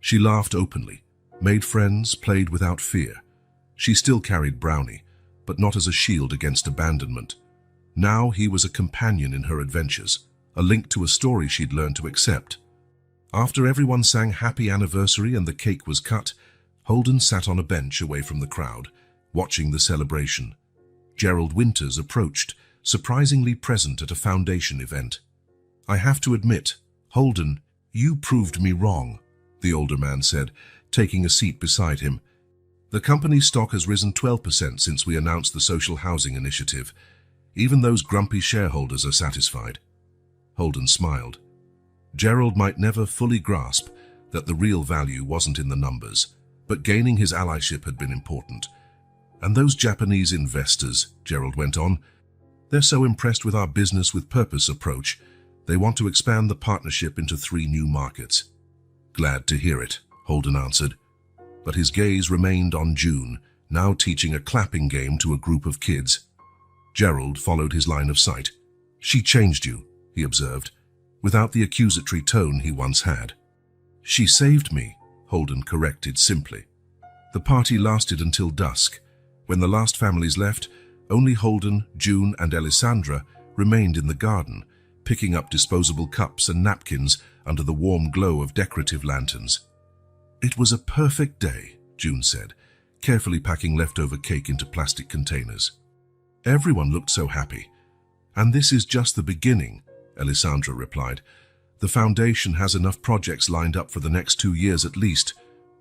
She laughed openly, made friends, played without fear. She still carried Brownie, but not as a shield against abandonment. Now he was a companion in her adventures, a link to a story she'd learned to accept. After everyone sang Happy Anniversary and the cake was cut, Holden sat on a bench away from the crowd, watching the celebration. Gerald Winters approached, surprisingly present at a foundation event. "I have to admit, Holden, you proved me wrong," the older man said, taking a seat beside him. "The company's stock has risen 12% since we announced the social housing initiative. Even those grumpy shareholders are satisfied." Holden smiled. Gerald might never fully grasp that the real value wasn't in the numbers, but gaining his allyship had been important. "And those Japanese investors," Gerald went on, "they're so impressed with our business with purpose approach, they want to expand the partnership into 3 new markets." "Glad to hear it," Holden answered. But his gaze remained on June, now teaching a clapping game to a group of kids. Gerald followed his line of sight. "She changed you," he observed, without the accusatory tone he once had. "She saved me," Holden corrected simply. The party lasted until dusk. When the last families left, only Holden, June, and Alessandra remained in the garden, picking up disposable cups and napkins under the warm glow of decorative lanterns. "It was a perfect day," June said, carefully packing leftover cake into plastic containers. "Everyone looked so happy. And this is just the beginning," Alessandra replied. "The foundation has enough projects lined up for the next 2 years at least."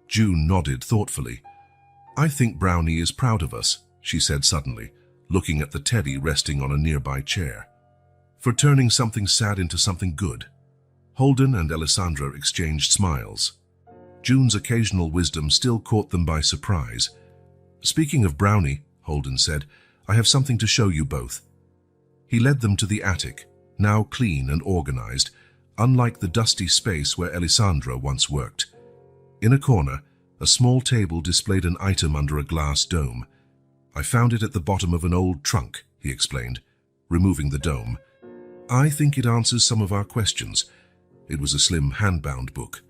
June nodded thoughtfully. "I think Brownie is proud of us," she said suddenly, looking at the teddy resting on a nearby chair. "For turning something sad into something good." Holden and Alessandra exchanged smiles. June's occasional wisdom still caught them by surprise. "Speaking of Brownie," Holden said, "I have something to show you both." He led them to the attic, now clean and organized, unlike the dusty space where Alessandra once worked. In a corner, a small table displayed an item under a glass dome. "I found it at the bottom of an old trunk," he explained, removing the dome. "I think it answers some of our questions." It was a slim hand-bound book.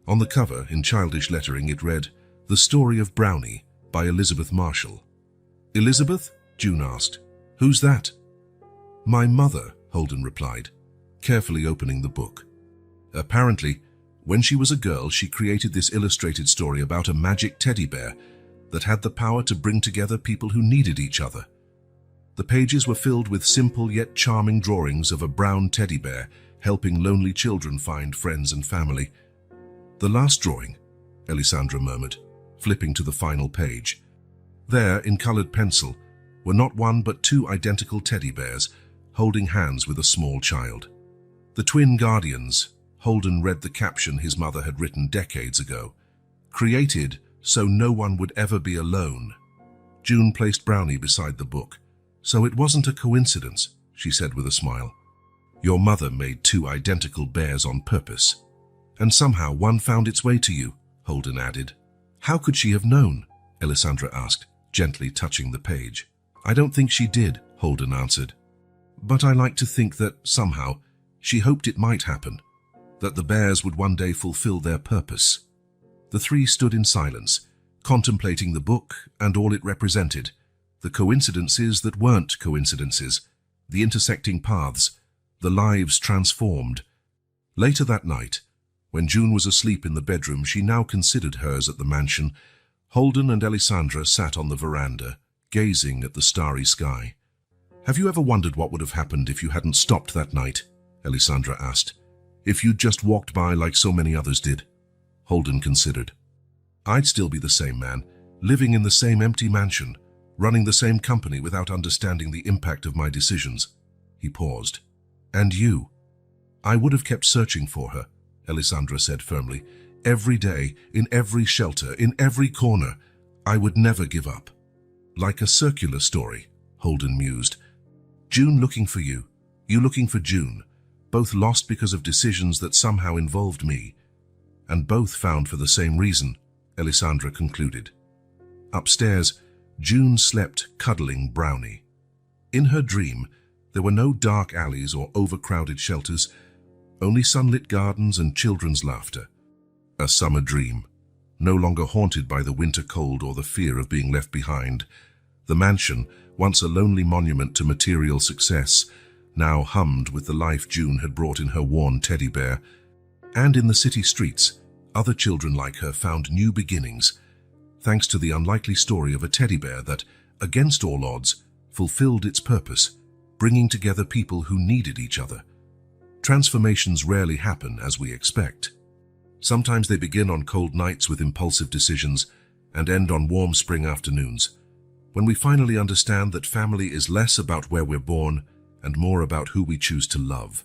On the cover, in childish lettering, it read, "The Story of Brownie" by Elizabeth Marshall. "Elizabeth?" June asked. "Who's that?" "My mother," Holden replied, carefully opening the book. Apparently, when she was a girl, she created this illustrated story about a magic teddy bear that had the power to bring together people who needed each other. The pages were filled with simple yet charming drawings of a brown teddy bear helping lonely children find friends and family. "The last drawing," Alessandra murmured, flipping to the final page. There, in colored pencil, were not one but 2 identical teddy bears holding hands with a small child. "The twin guardians," Holden read the caption his mother had written decades ago. "Created so no one would ever be alone." June placed Brownie beside the book. "So it wasn't a coincidence," she said with a smile. "Your mother made 2 identical bears on purpose. And somehow one found its way to you," Holden added. "How could she have known?" Alessandra asked, gently touching the page. "I don't think she did," Holden answered. "But I like to think that, somehow, she hoped it might happen, that the bears would one day fulfill their purpose." The 3 stood in silence, contemplating the book and all it represented, the coincidences that weren't coincidences, the intersecting paths, the lives transformed. Later that night, when June was asleep in the bedroom she now considered hers at the mansion, Holden and Alessandra sat on the veranda, gazing at the starry sky. "Have you ever wondered what would have happened if you hadn't stopped that night?" Alessandra asked. "If you'd just walked by like so many others did?" Holden considered. "I'd still be the same man, living in the same empty mansion, running the same company without understanding the impact of my decisions." He paused. "And you?" "I would have kept searching for her," Alessandra said firmly. "Every day, in every shelter, in every corner. I would never give up." "Like a circular story," Holden mused. "June looking for you, you looking for June, both lost because of decisions that somehow involved me, and both found for the same reason," Alessandra concluded. Upstairs, June slept cuddling Brownie. In her dream, there were no dark alleys or overcrowded shelters, only sunlit gardens and children's laughter. A summer dream, no longer haunted by the winter cold or the fear of being left behind. The mansion, once a lonely monument to material success, now hummed with the life June had brought in her worn teddy bear. And in the city streets, other children like her found new beginnings, thanks to the unlikely story of a teddy bear that, against all odds, fulfilled its purpose, bringing together people who needed each other. Transformations rarely happen as we expect. Sometimes they begin on cold nights with impulsive decisions and end on warm spring afternoons, when we finally understand that family is less about where we're born and more about who we choose to love.